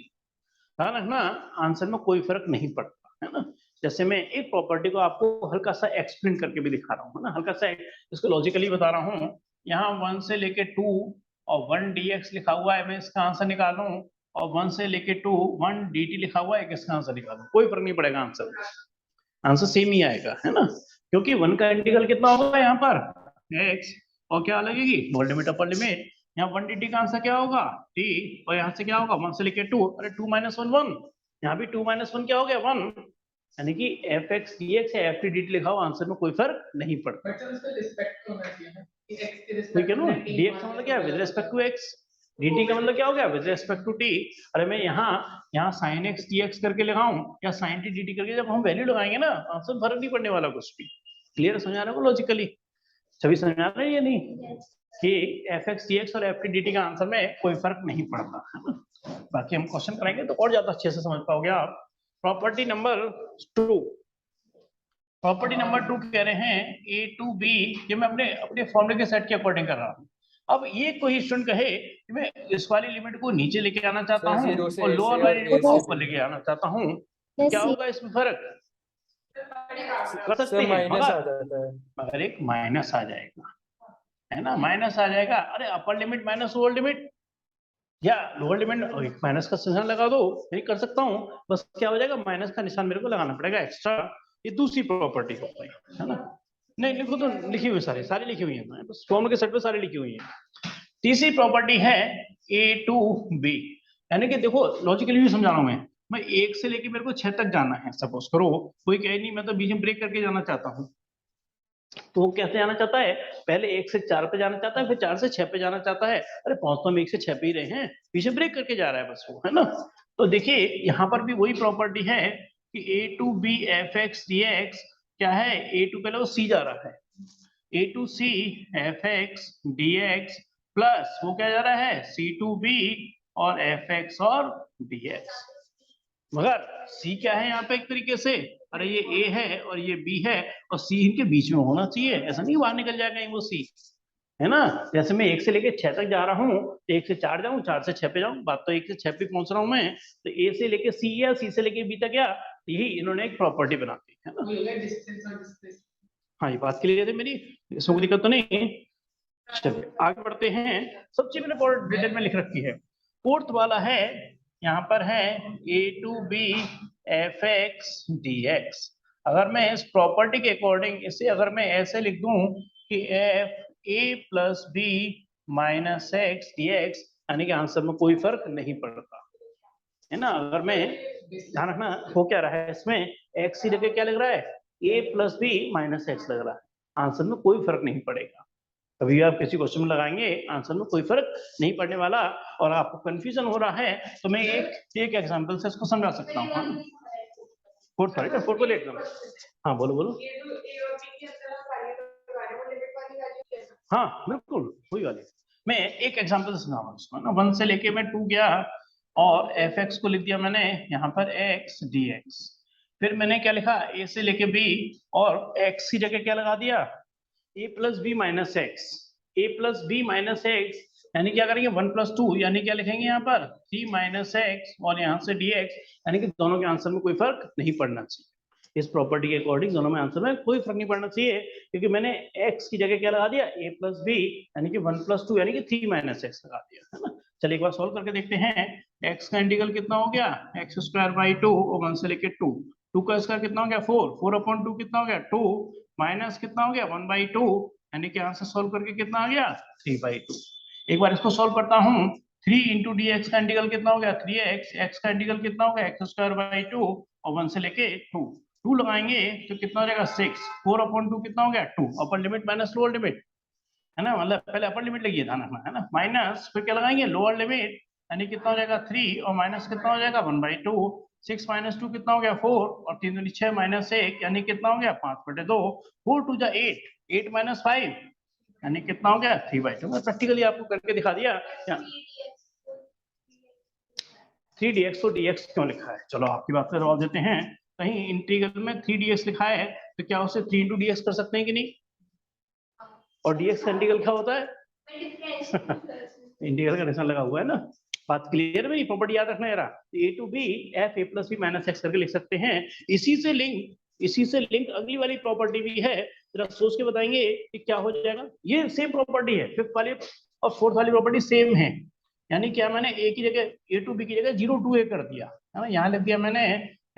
ध्यान रखना आंसर में कोई फर्क नहीं पड़ता है ना। जैसे मैं एक प्रॉपर्टी को आपको हल्का सा एक्सप्लेन करके भी दिखा रहा हूँ, है ना, हल्का सा इसको लॉजिकली बता रहा हूँ। यहाँ 1 से लेके 2 और 1 dx लिखा हुआ है, मैं इसका आंसर निकालूं, और 1 से लेके 2 1 dt लिखा हुआ है, इसका आंसर निकालूं, कोई फर्क नहीं पड़ेगा, आंसर सेम ही आएगा, है ना, क्योंकि 1 का इंटीग्रल कितना होगा यहाँ पर x, और क्या लगेगी लोअर लिमिट अपर लिमिट। यहाँ 1 dt का आंसर क्या होगा t, और यहाँ से क्या होगा 1 से लेके 2, अरे 2 - 1 1, यहाँ भी 2 - 1 क्या हो गया 1, यानी कि fx dx या ft dt लिखा हुआ आंसर में कोई फर्क नहीं पड़ता। ठीक है ना, dx का मतलब क्या है with respect to x, dt का मतलब क्या हो गया विद रिस्पेक्ट टू t। अरे मैं यहाँ sin x dx करके लगाऊं या sin t dt करके, जब हम वैल्यू लगाएंगे ना आंसर में फर्क नहीं पड़ने वाला कुछ भी। क्लियर समझा रहे हो लॉजिकली, सभी समझा रहे हैं या नहीं कि fx dx और ft dt का आंसर में कोई फर्क नहीं पड़ता, है ना। बाकी हम क्वेश्चन करेंगे तो और ज्यादा अच्छे से समझ पाओगे आप। प्रॉपर्टी नंबर 2, प्रॉपर्टी नंबर 2 कह रहे हैं a to b, ये मैं अपने फॉर्मूले के सेट के अकॉर्डिंग कर रहा हूँ। अब ये कोई स्टूडेंट कहे कि मैं इस वाली लिमिट को नीचे लेके आना चाहता हूँ जीरो से और ए लोअर से वाली और ए लिमिट को से ऊपर बी। लेके आना चाहता हूँ, क्या होगा इसमें फर्क कर सकते सर हैं, माइनस आ जाता है। मगर एक माइनस आ जाएगा, है ना, माइनस आ जाएगा। अरे अपर लिमिट माइनस लोअर लिमिट, या लोअर लिमिट माइनस का निशान लगा दो, नहीं कर सकता हूँ, बस क्या हो जाएगा माइनस का निशान मेरे को लगाना पड़ेगा एक्स्ट्रा। ये दूसरी प्रॉपर्टी हो गई, है ना। नहीं लिखो तो लिखी हुई सारी लिखी हुई है, बस फॉर्मूले के सेट पे सारी लिखी हुई है। तीसरी प्रॉपर्टी है a to b, यानी कि देखो लॉजिकली भी समझा रहा हूँ मैं 1 से लेके मेरे को 6 तक जाना है, सपोज करो कोई कहे नहीं मैं तो बीच में ब्रेक करके जाना चाहता हूँ, तो वो कैसे जाना चाहता है, पहले 1 से 4 पे जाना चाहता है, फिर 4 से 6 पे जाना चाहता है। अरे पहुंच तो हम 1 से 6 पे ही रहे हैं, पीछे ब्रेक करके जा रहा है बस वो, है ना। तो देखिए यहाँ पर भी वही प्रॉपर्टी है कि a to b fx dx क्या है, a to पहले वो c जा रहा है, a to c fx dx plus वो क्या जा रहा है c to b और fx और dx। मगर C क्या है यहाँ पे एक तरीके से, अरे ये A है और ये B है और C इनके बीच में होना चाहिए, ऐसा नहीं बाहर निकल जाएगा वो C, है ना। जैसे मैं 1 से लेके 6 तक जा रहा हूँ, 1 से 4 जाऊँ, 4 से 6 पे जाऊँ, बात तो 1 से 6 पे पहुंच रहा हूँ मैं, तो A से लेके C या C से लेके B तक या, यही इन्होंने एक प्रॉपर्टी बना दी है ना। हाँ ये बात क्लियर है मेरी, इसमें कोई दिक्कत तो नहीं। चलिए आगे बढ़ते हैं, सब चीज मैंने बहुत डिटेल में लिख रखी है। फोर्थ वाला है यहाँ पर है a to b fx dx। अगर मैं इस प्रॉपर्टी के अकॉर्डिंग इसे अगर मैं ऐसे लिख दूं कि f a plus b minus x dx, यानी कि आंसर में कोई फर्क नहीं पड़ता, है ना। अगर मैं ध्यान रखना हो क्या रहा है इसमें, x की जगह क्या लग रहा है a plus b minus x लग रहा है, आंसर में कोई फर्क नहीं पड़ेगा। कभी आप किसी क्वेश्चन में लगाएंगे आंसर में कोई फर्क नहीं पड़ने वाला, और आपको कंफ्यूजन हो रहा है तो मैं एक एग्जांपल से इसको समझा सकता हूँ। फोर्थ वाले ना, फोर्थ वाले एग्जाम, हाँ बोलो बोलो। हाँ बिल्कुल वही वाली, मैं एक एग्जांपल से समझाऊंगा इसको ना। 1 से लेके मैं 2 गया और fx को लिख दिया मैंने यहाँ पर x dx, फिर मैंने क्या लिखा a से लेके b और x की जगह क्या लगा दिया a plus b minus x, a plus b minus x, यानी क्या करेंगे 1 plus 2, यानी क्या लिखेंगे यहाँ पर 3 minus x और यहाँ से dx, यानी कि दोनों के आंसर में कोई फर्क नहीं पड़ना चाहिए। इस प्रॉपर्टी के अकॉर्डिंग दोनों में आंसर में कोई फर्क नहीं पड़ना चाहिए, क्योंकि मैंने x की जगह क्या लगा दिया a plus b, यानी कि 1 plus 2 यानी कि 3 minus x लगा दिया, है ना। चलिए एक बार सॉल्व करके देखते हैं। x का इंटीग्रल कितना हो गया x स्क्वायर बाई 2 और 1 से लेके 2, 2 का स्क्वायर कितना हो गया 4, 4/2 कितना हो गया 2, माइनस कितना हो गया 1/2, यानी कि आंसर सॉल्व करके कितना आ गया 3/2। एक बार इसको सॉल्व करता हूँ, 3 into dx का इंटीग्रल कितना हो गया 3x, x का इंटीग्रल कितना हो गया x स्क्वायर बाई 2 और 1 से लेके 2, 2 लगाएंगे तो कितना हो जाएगा 6, 4/2 कितना हो गया 2, अपर लिमिट माइनस लोअर लिमिट, है ना, मतलब पहले अपर लिमिट लगी था ना, है ना, माइनस फिर क्या लगाएंगे लोअर लिमिट, यानी कितना हो जाएगा 3 और माइनस कितना हो जाएगा 1/2, 6 - 2 कितना हो गया 4 और 3 दूनी 6 माइनस 1 यानी कितना हो गया 5/2, 4 2 जा 8, 8 - 5 यानी कितना हो गया 3/2। मैं प्रैक्टिकली आपको करके दिखा दिया। 3dx तो dx क्यों लिखा है, चलो आपकी बात पे जवाब देते हैं। कहीं इंटीग्रल में 3dx लिखा है तो क्या उसे 3 इंटू dx कर सकते हैं कि नहीं? और dx का इंटीग्रल क्या होता है? इंटीग्रल का निशान लगा हुआ है ना। बात क्लियर है? प्रॉपर्टी याद रखना जरा। a to b f a plus b minus x करके लिख सकते हैं। इसी से लिंक अगली वाली प्रॉपर्टी भी है, जरा सोच के बताएंगे कि क्या हो जाएगा। ये सेम प्रॉपर्टी है, फिफ्थ वाली और फोर्थ वाली प्रॉपर्टी सेम है। यानी क्या मैंने a की जगह a टू बी की जगह 0 टू a कर दिया है ना, यहाँ लिख दिया मैंने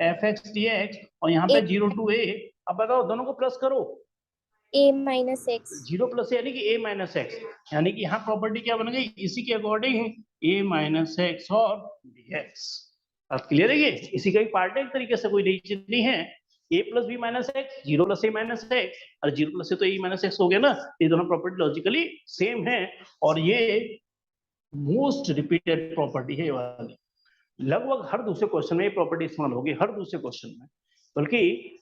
एफ एक्स डी एक्स और यहाँ पे 0 टू a। अब बताओ दोनों को प्लस करो, a माइनस एक्स, 0 प्लस यानी कि a माइनस एक्स, यानी कि यहाँ प्रॉपर्टी क्या बन गई इसी के अकॉर्डिंग a माइनस एक्स और dx। अब क्लियर है? ये इसी का एक पार्ट है, एक तरीके से कोई नई चीज नहीं है। a plus b minus x, 0 plus a minus x, और 0 प्लस a तो a माइनस एक्स हो गया ना। ये दोनों प्रॉपर्टी लॉजिकली सेम है और ये मोस्ट रिपीटेड प्रॉपर्टी है ये वाली। लगभग हर दूसरे क्वेश्चन में ये प्रॉपर्टी इस्तेमाल होगी, हर दूसरे क्वेश्चन में, बल्कि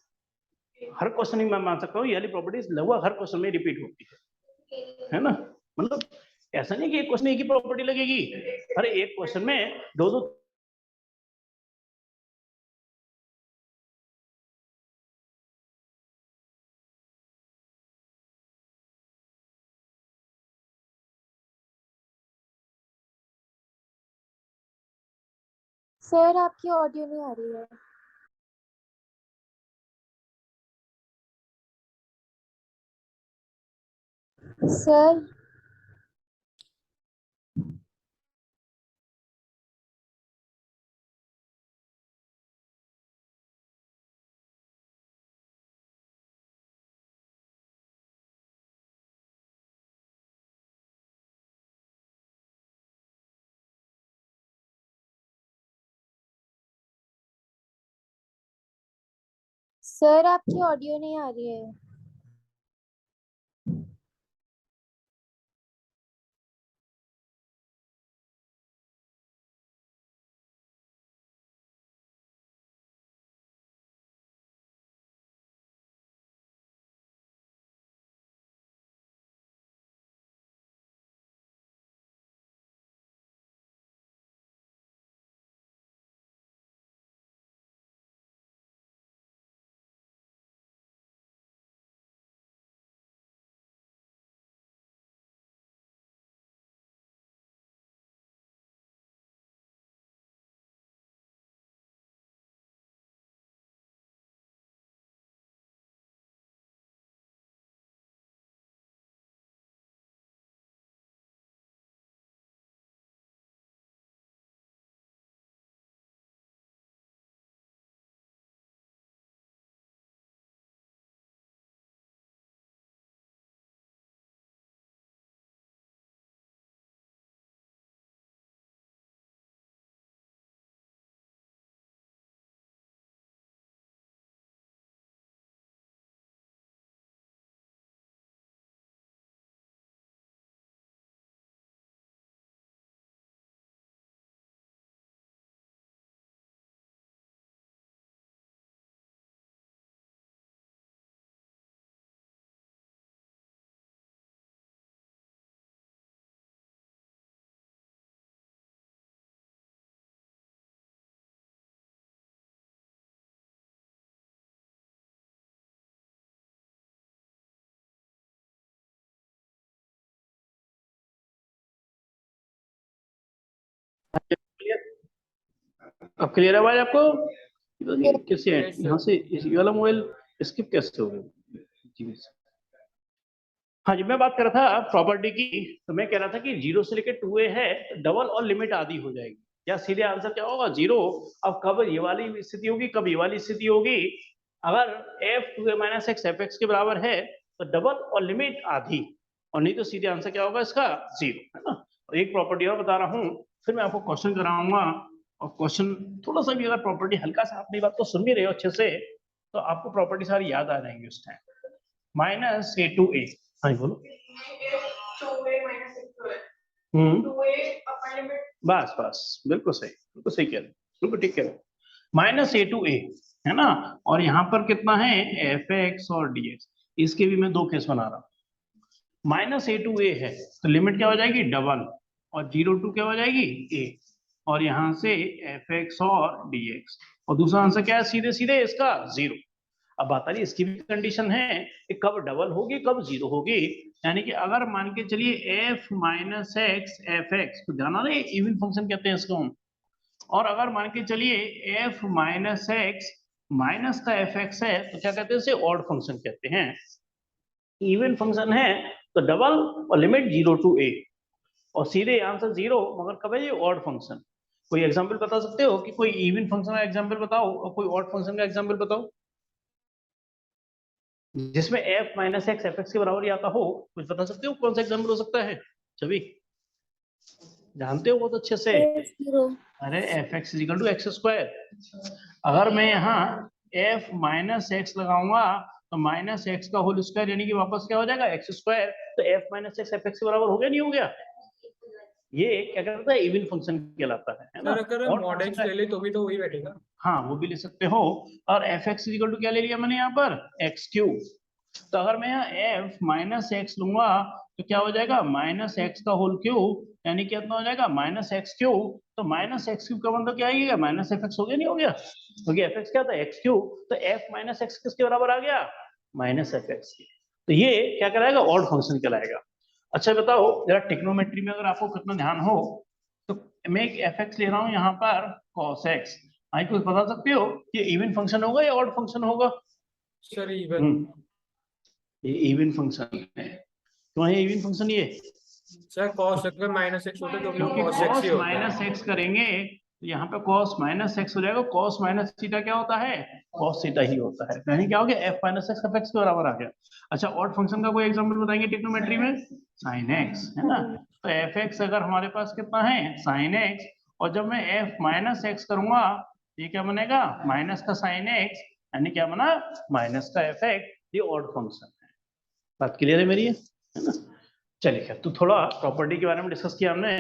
हर क्वेश्चन में मैं मान सकता हूँ ये वाली प्रॉपर्टीज लगभग हर क्वेश्चन में रिपीट होती है ना। मतलब ऐसा नहीं कि एक क्वेश्चन में एक ही प्रॉपर्टी लगेगी, अरे एक क्वेश्चन में दो दो सर आपकी ऑडियो नहीं आ रही है। सर सर आपकी ऑडियो नहीं आ रही है। अब क्लियर है आवाज आपको? कैसे है Yes, यहाँ sir. से ये वाला मोबाइल स्किप कैसे हो गया? हाँ जी, मैं बात कर रहा था प्रॉपर्टी की, तो मैं कह रहा था कि 0 से लेकर 2a है, डबल और लिमिट आधी हो जाएगी। या सीधे आंसर क्या होगा? 0। अब कब ये वाली स्थिति होगी, कब ये वाली स्थिति होगी? अगर f 2a minus x f x के बराबर है तो डबल और लिमिट आधी, और नहीं तो सीधे आंसर क्या होगा इसका? 0, है ना। और एक प्रॉपर्टी और बता रहा हूँ, फिर मैं आपको क्वेश्चन कराऊंगा। और क्वेश्चन थोड़ा सा भी अगर प्रॉपर्टी हल्का सा अपनी बात को सुन भी रहे हो अच्छे से, तो आपको प्रॉपर्टी सारी याद आ जाएंगी उस time. Minus a to a, हाँ बोलो। बस बस बिल्कुल सही, बिल्कुल सही कह रहे हो, बिल्कुल ठीक कह रहे हो। माइनस a टू a, है ना। और यहाँ पर कितना है? एफ एक्स और dx। इसके भी मैं दो केस बना रहा हूँ। माइनस a टू a है तो लिमिट क्या हो जाएगी? डबल, और 0 टू क्या हो जाएगी? a, और यहाँ से एफ एक्स और dx। और दूसरा आंसर क्या है? सीधे सीधे इसका 0। अब बात आ रही है इसकी भी कंडीशन है कि कब डबल होगी कब जीरो होगी। यानी कि अगर मान के चलिए f minus x f x, तो ध्यान रहे इवन फंक्शन कहते हैं इसको हम। और अगर मान के चलिए f माइनस एक्स माइनस का एफ एक्स है तो क्या कहते हैं इसे ऑड फंक्शन कहते हैं। इवन फंक्शन है तो डबल और लिमिट 0 to a, और सीधे आंसर 0, मगर कब है ये ऑड फंक्शन। कोई एग्जांपल बता सकते हो कि कोई इवन फंक्शन का एग्जांपल बताओ और कोई ऑड फंक्शन का एग्जांपल बताओ जिसमें f minus x f x के बराबर ही आता हो। कुछ बता सकते हो कौन सा एग्जांपल हो सकता है? सभी जानते हो बहुत अच्छे से। 0 अरे f x equal to x square. अगर मैं यहाँ f माइनस एक्स लगाऊंगा तो माइनस एक्स का होल स्क्वायर यानी कि वापस क्या हो जाएगा एक्स स्क्वायर, तो f minus x f x के बराबर हो गया नहीं हो गया? ये क्या कहता है इवन फंक्शन कहलाता है ना। सर अगर और मॉड एक्स ले ले तो भी तो वही बैठेगा। हाँ वो भी ले सकते हो। और एफ एक्स इक्वल टू क्या ले लिया मैंने यहाँ पर एक्स क्यूब। तो अगर मैं यहाँ f माइनस एक्स लूंगा तो क्या हो जाएगा माइनस एक्स का होल क्यूब, यानी कितना हो जाएगा माइनस एक्स क्यूब। तो माइनस एक्स क्यूब का मतलब क्या आएगा माइनस एफ एक्स हो गया नहीं हो गया, क्योंकि एफ एक्स क्या था एक्स क्यूब, तो f माइनस एक्स किसके बराबर आ गया माइनस एफ एक्स के। तो ये क्या कराएगा ऑड फंक्शन कहलाएगा। अच्छा बताओ जरा ट्रिग्नोमेट्री में अगर आपको कितना ध्यान हो तो मैं एक एफ एक्स ले रहा हूँ यहाँ पर cos x, आई कुछ बता सकते हो कि इवन फंक्शन होगा या ऑड फंक्शन होगा? Sir even. ये इवन फंक्शन है। क्यों है इवन फंक्शन ये? सर कॉस अगर माइनस एक्स होता तो क्योंकि कॉस एक्स cos ही होता माइनस है। एक्स करेंगे तो यहाँ पे cos माइनस एक्स हो जाएगा, cos माइनस थीटा क्या होता है cos थीटा ही होता है, यानी क्या हो गया f minus x f x के बराबर आ गया। अच्छा ऑड फंक्शन का कोई एग्जांपल बताएंगे ट्रिग्नोमेट्री में? sin x है ना, तो एफ एक्स अगर हमारे पास कितना है sin x, और जब मैं f माइनस एक्स करूंगा ये क्या बनेगा माइनस का sin x, यानी क्या बना माइनस का एफ एक्स। ये ऑड फंक्शन है। बात क्लियर है मेरी है ना? चलिए खैर, तो थोड़ा प्रॉपर्टी के बारे में डिस्कस किया हमने।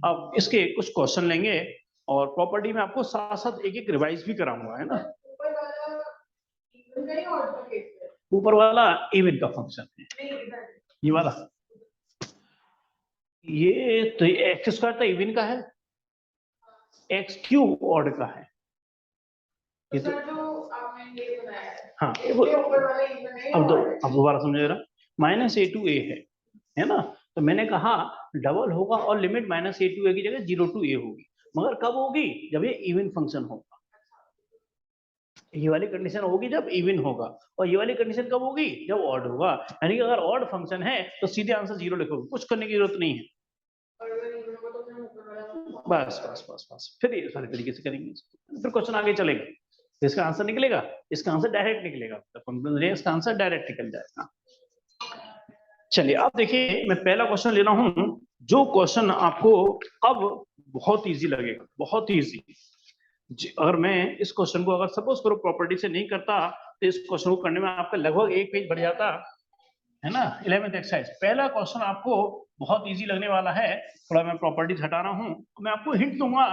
अब इसके कुछ क्वेश्चन लेंगे और प्रॉपर्टी में आपको साथ साथ एक एक रिवाइज भी कराऊंगा है ना। ऊपर वाला इवन का फंक्शन है, ये वाला ये तो एक्स स्क्वायर तो इवन का है, एक्स क्यूब ऑड का है। ये तो हाँ अब दोबारा समझ रहा माइनस ए टू ए है ना। तो मैंने कहा डबल होगा और लिमिट माइनस ए टू ए की जगह 0 to a होगी, मगर कब होगी जब ये इवन फंक्शन होगा। ये वाली कंडीशन होगी जब इवन होगा, और ये वाली कंडीशन कब होगी जब ऑड होगा। यानी कि अगर ऑड फंक्शन है तो सीधे आंसर 0 लिखोगे, कुछ करने की जरूरत नहीं है। बस बस बस बस फिर ये सारे तरीके से करेंगे, फिर क्वेश्चन आगे चलेगा। इसका आंसर निकलेगा, इसका आंसर डायरेक्ट निकलेगा, इसका आंसर डायरेक्ट निकल जाएगा। चलिए अब देखिए मैं पहला क्वेश्चन ले रहा हूं, जो क्वेश्चन आपको अब बहुत इजी लगेगा, बहुत इजी। अगर मैं इस क्वेश्चन को अगर सपोज करो प्रॉपर्टी से नहीं करता तो इस क्वेश्चन को करने में आपका लगभग एक पेज बढ़ जाता है ना। 11th एक्सरसाइज पहला क्वेश्चन आपको बहुत इजी लगने वाला है। थोड़ा मैं प्रॉपर्टी हटा रहा हूँ, मैं आपको हिंट दूंगा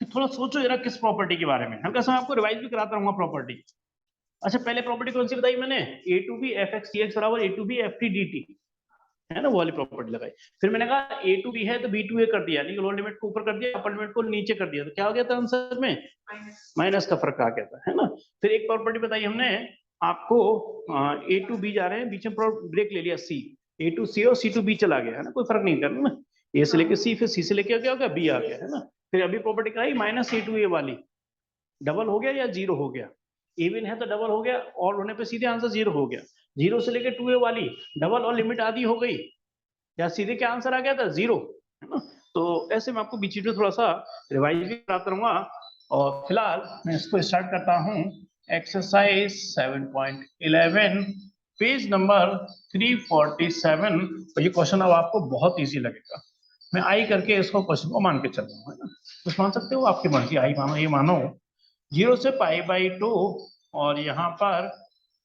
कि थोड़ा सोचो जरा किस प्रॉपर्टी के बारे में। हल्का सा आपको रिवाइज भी कराता रहूंगा प्रॉपर्टी। अच्छा पहले प्रॉपर्टी कौन सी बताई मैंने, A to B F X D X बराबर A to B F T D T है ना, वो वाली प्रॉपर्टी लगाई। फिर मैंने कहा ए टू बी है तो बी टू ए कर दिया, यानी लोअर लिमिट को ऊपर कर दिया अपर लिमिट को नीचे कर दिया, तो क्या हो गया था आंसर में माइनस का फर्क आ गया था है ना। फिर एक प्रॉपर्टी बताई हमने आपको, ए टू बी जा रहे हैं बीच में ब्रेक ले लिया सी, ए टू सी और सी टू बी चला गया है ना, कोई फर्क नहीं करना ना, ए से लेके सी फिर सी से लेके क्या हो गया बी आ गया है ना। फिर अभी प्रॉपर्टी कराई माइनस ए टू ए वाली, डबल हो गया या जीरो हो गया, इवन है तो डबल हो गया और होने पे सीधे आंसर 0 हो गया। 0 से लेके 2a वाली डबल और लिमिट आधी हो गई, या सीधे क्या आंसर आ गया था 0 है ना। तो ऐसे मैं आपको बीच में थोड़ा सा रिवाइज भी कराता रहूंगा। और फिलहाल मैं इसको स्टार्ट करता हूँ एक्सरसाइज 7.11 पेज नंबर 347। और ये क्वेश्चन अब आपको बहुत ईजी लगेगा। मैं आई करके इसको क्वेश्चन को मान के चल रहा हूँ है ना, कुछ मान सकते हो आपकी मर्जी, आई मानो ये मानो 0 से पाई बाई 2 और यहाँ पर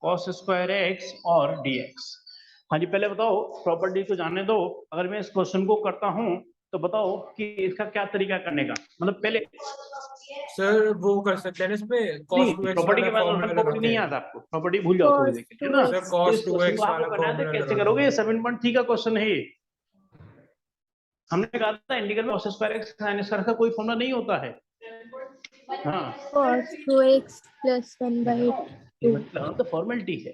cos स्क्वायर एक्स और dx। हाँ जी पहले बताओ प्रॉपर्टी को जानने दो, अगर मैं इस क्वेश्चन को करता हूँ तो बताओ कि इसका क्या तरीका करने का, मतलब पहले सर वो कर सकते हैं ना इसमें cos 2x प्रॉपर्टी के वाला बाद फॉर्मूला प्रॉपर्टी लगा नहीं के। याद आपको, प्रॉपर्टी भूल जाओ थोड़ी देर के लिए ना। सर तो cos इस क्वेश्चन 2x को आपको वाला करना है तो फॉर्मूला कैसे लगा करोगे, के। 7.3 का क्वेश्चन है ये। हमने कहा था इंटीग्रल में cos square x sin square का कोई फॉर्मूला नहीं होता है। हाँ cos 2x plus 1 by 8 limit लगाना तो फॉर्मेलिटी है,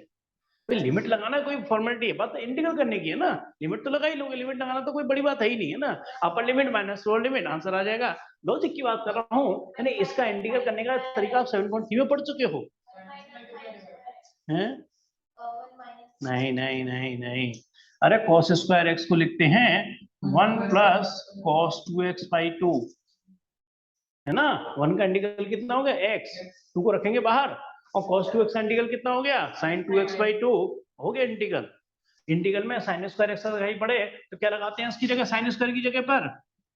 भाई लिमिट लगाना कोई फॉर्मेलिटी है, बात तो इंटीग्रल करने की है ना, लिमिट तो लगा ही लोगे, लिमिट लगाना तो कोई बड़ी बात है ही नहीं है ना, upper limit minus lower limit answer आ जाएगा। लॉजिक की बात कर रहा हूँ, यानी इसका इंटीग्रल करने का तरीका आप 7.3 में पढ़ चुके हो हैं? नहीं नहीं नहीं नहीं, अरे cos स्क्वायर एक्स को लिखते हैं 1 प्लस cos 2x बाई 2, है ना, 1 का इंटीग्रल कितना हो गया x, 2 को रखेंगे बाहर, और cos 2x का इंटीग्रल कितना हो गया sin 2x बाई 2, हो गया इंटीग्रल। इंटीग्रल में sin स्क्वायर एक्स दिखाई पड़े तो क्या लगाते हैं इसकी जगह, sin स्क्वायर की जगह पर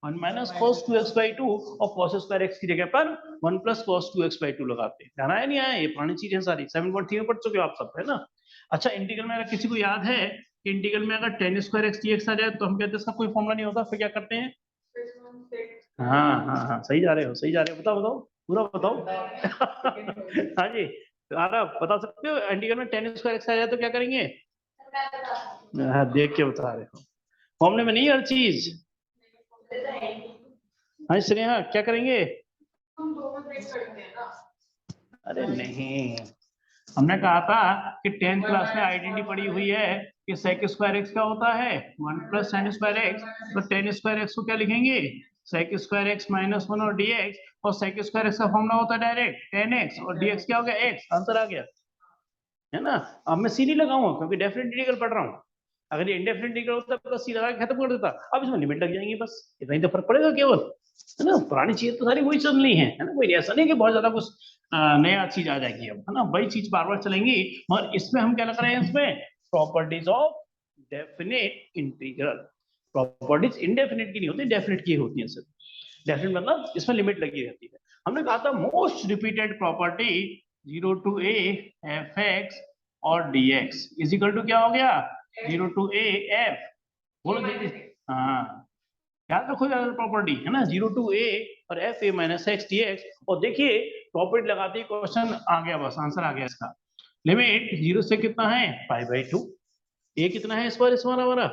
1 माइनस cos 2x बाई 2, और cos स्क्वायर एक्स की जगह पर 1 प्लस cos 2x बाई 2 लगाते हैं। ध्यान आया नहीं आया, ये पुरानी चीजें सारी 7.3 में पढ़ चुके हो आप सब, है ना। अच्छा, इंटीग्रल में अगर किसी को याद है कि इंटीग्रल में अगर tan स्क्वायर एक्स dx आ जाए तो हम कहते हैं इसका कोई फॉर्मूला नहीं होता, फिर क्या करते हैं? हाँ हाँ हाँ, सही जा रहे हो, सही जा रहे हो, बताओ बताओ पूरा बताओ। हाँ जी, आप बता सकते हो इंटीग्रल में tan स्क्वायर एक्स आ जाए तो क्या करेंगे? हाँ, देख के बता रहे हो, फॉर्मूले में नहीं हर चीज। हाँ स्नेहा, क्या करेंगे? अरे नहीं, हमने कहा था कि 10th क्लास में आइडेंटिटी पड़ी हुई है कि sec स्क्वायर एक्स क्या होता है 1 प्लस sin स्क्वायर एक्स, तो tan स्क्वायर एक्स को क्या लिखेंगे sec स्क्वायर एक्स माइनस 1 और dx, और sec स्क्वायर एक्स का फॉर्मूला होता है डायरेक्ट tan x, और dx क्या हो गया x, आंसर आ गया, है ना। अब मैं सी नहीं लगाऊंगा क्योंकि डेफिनेट इंटीग्रल पढ़ रहा हूँ, अगर ये इंडेफिनेट इंटीग्रल होता तो सी लगा के खत्म कर देता, अब इसमें लिमिट लग जाएंगी बस, इतना ही तो फर्क पड़ेगा केवल, है ना। पुरानी चीज तो सारी वही चल रही है ना, कोई ऐसा नहीं कि बहुत ज्यादा कुछ नया चीज आ जाएगी अब, है ना, वही चीज बार बार चलेंगी। मगर इसमें हम क्या लग रहे हैं, इसमें properties of definite integral, properties indefinite की नहीं होती, डेफिनेट की होती है सिर्फ। डेफिनेट मतलब इसमें लिमिट लगी रहती है। हमने कहा था most repeated property 0 to a fx और dx इज इक्वल टू क्या हो गया 0 to a f, बोलो दीदी। हाँ, याद रखो यार प्रॉपर्टी, है ना, 0 to a और f a minus x dx, और देखिए प्रॉपर्टी लगाते ही क्वेश्चन आ गया, बस आंसर आ गया इसका। लिमिट 0 से कितना है π/2, a कितना है इस बार, इस बार हमारा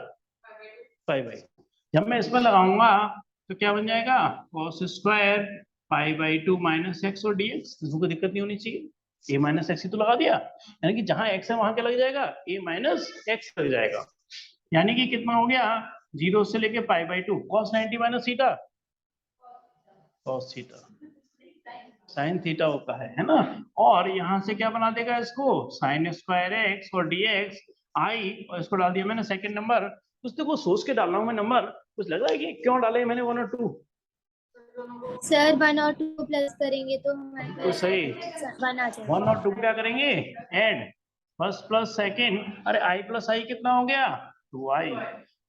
π/2, जब मैं इसमें लगाऊंगा तो क्या बन जाएगा cos स्क्वायर π/2 माइनस एक्स और dx, इसमें कोई दिक्कत नहीं होनी चाहिए, a माइनस एक्स ही तो लगा दिया, यानी कि जहां x है वहां क्या लग जाएगा a माइनस एक्स लग जाएगा, यानी कि कितना हो गया 0 से लेके π/2 cos 90 minus theta cos theta sin theta होता है ना, और यहाँ से क्या बना देगा इसको sin स्क्वायर एक्स और dx i, और इसको डाल दिया मैंने सेकंड नंबर, कुछ देखो सोच के डाल रहा हूँ मैं नंबर, कुछ लग रहा है कि क्यों डाले मैंने 1 और 2? सर 1 और 2 प्लस करेंगे तो हमारे तो पास सही 1 आ जाएगा। 1 और 2 क्या करेंगे ऐड, फर्स्ट प्लस सेकंड, अरे i प्लस आई कितना हो गया 2i,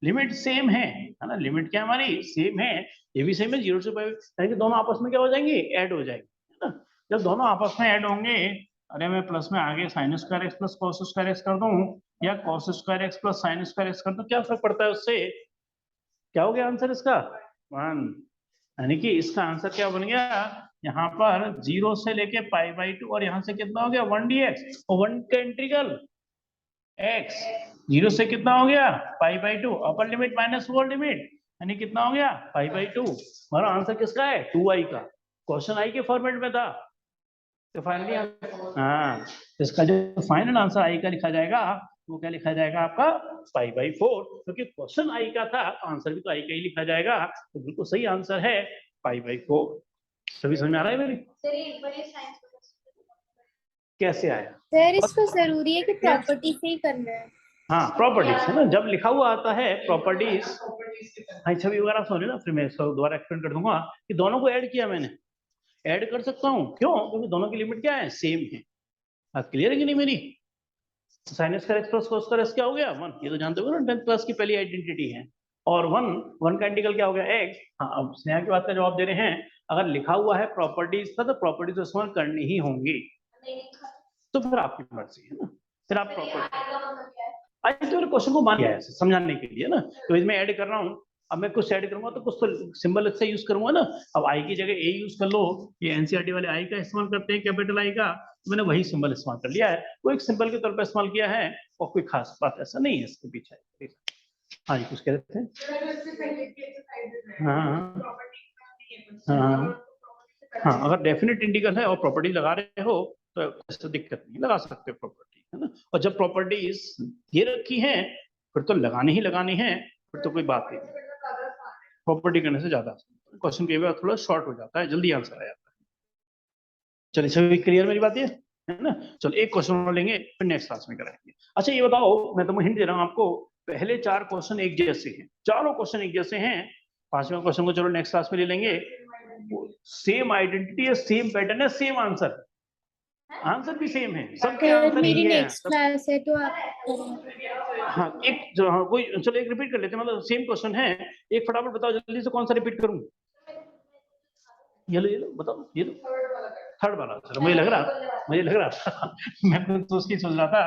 लिमिट सेम है ना, लिमिट क्या हमारी सेम है, ये भी सेम है 0 से पाई, यानी कि दोनों आपस में क्या हो जाएंगे ऐड हो जाएंगे, है ना। जब दोनों आपस में ऐड होंगे, अरे मैं प्लस में आगे sin square x plus cos square x कर दूं, या cos square x plus sin square x कर दूं, क्या फर्क पड़ता है उससे, क्या हो गया आंसर इसका 1, यानी कि इसका आंसर क्या बन गया यहाँ पर 0 से लेके π/2, और यहाँ से कितना हो गया 1 dx, और 1 का इंटीग्रल x, 0 से कितना हो गया π/2, upper limit minus lower limit, यानी कितना हो गया π/2, हमारा आंसर किसका है 2i का, क्वेश्चन i के फॉर्मेट में था, तो फाइनली हाँ, इसका जो फाइनल आंसर आई का लिखा जाएगा वो क्या लिखा जाएगा आपका π/4, क्योंकि क्वेश्चन आई का था आंसर भी तो आई का ही लिखा जाएगा, तो बिल्कुल सही आंसर है π/4। सभी समझ में आ रहा है मेरी? कैसे आया? सर इसको जरूरी है कि प्रॉपर्टी से ही करना है। हाँ प्रॉपर्टीज है ना, जब लिखा हुआ आता है प्रॉपर्टीज, हाँ छवि वगैरह सुनिए ना, फिर मैं इसको दोबारा एक्सप्लेन कर दूंगा कि दोनों को ऐड किया मैंने, ऐड कर सकता हूँ, क्यों, क्योंकि दोनों की लिमिट क्या है सेम है। बात क्लियर है कि नहीं मेरी? sin square x plus cos square x क्या हो गया 1, ये तो जानते हो ना 10th क्लास की पहली आइडेंटिटी है, और 1 का इंटीग्रल क्या हो गया x। हाँ, अब स्नेहा की बात का जवाब दे रहे हैं, अगर लिखा हुआ है प्रॉपर्टीज का तो प्रॉपर्टीज इस्तेमाल करनी ही होंगी, तो फिर आपकी मर्जी है ना, फिर आप प्रॉपर्टी आज तो क्वेश्चन को मान लिया है समझाने के लिए ना, तो इसमें ऐड कर रहा हूँ, अब मैं कुछ ऐड करूंगा तो कुछ तो सिंबल से यूज करूंगा ना, अब आई की जगह ए यूज कर लो, ये एनसीईआरटी वाले आई का इस्तेमाल करते हैं कैपिटल आई का, तो मैंने वही सिंबल इस्तेमाल कर लिया है, वो एक सिंबल के तौर पर इस्तेमाल किया है, और कोई खास बात ऐसा नहीं है इसके पीछे। हाँ जी कुछ कह रहे थे? हाँ हाँ हाँ, अगर डेफिनेट इंटीग्रल है और प्रॉपर्टी लगा रहे हो तो ऐसे दिक्कत नहीं, लगा सकते हो प्रॉपर्टी, है ना। और जब प्रॉपर्टीज ये रखी हैं फिर तो लगानी ही लगानी है, फिर तो कोई बात नहीं, प्रॉपर्टी करने से ज्यादा क्वेश्चन के बाद थोड़ा शॉर्ट हो जाता है, जल्दी आंसर आ जाता है। चलिए सभी क्लियर मेरी बात ये है ना। चलो एक क्वेश्चन और लेंगे फिर नेक्स्ट क्लास में कराएंगे। अच्छा ये बताओ, मैं तो हिंट दे रहा हूँ आपको, पहले 4 क्वेश्चन एक जैसे हैं, चारों क्वेश्चन एक जैसे हैं, 5वां क्वेश्चन को चलो नेक्स्ट क्लास में ले लेंगे। सेम आइडेंटिटी है, सेम पैटर्न है, सेम आंसर, आंसर भी सेम है, सबके आंसर मेरी ही है। नेक्स्ट क्लास है तो आप हाँ एक जो, हाँ, कोई चलो एक रिपीट कर लेते हैं, मतलब सेम क्वेश्चन है, एक फटाफट बताओ जल्दी से, कौन सा रिपीट करूं? ये लो बताओ, ये लो थर्ड वाला। चलो मुझे लग रहा था मैं तो उसकी सोच रहा था।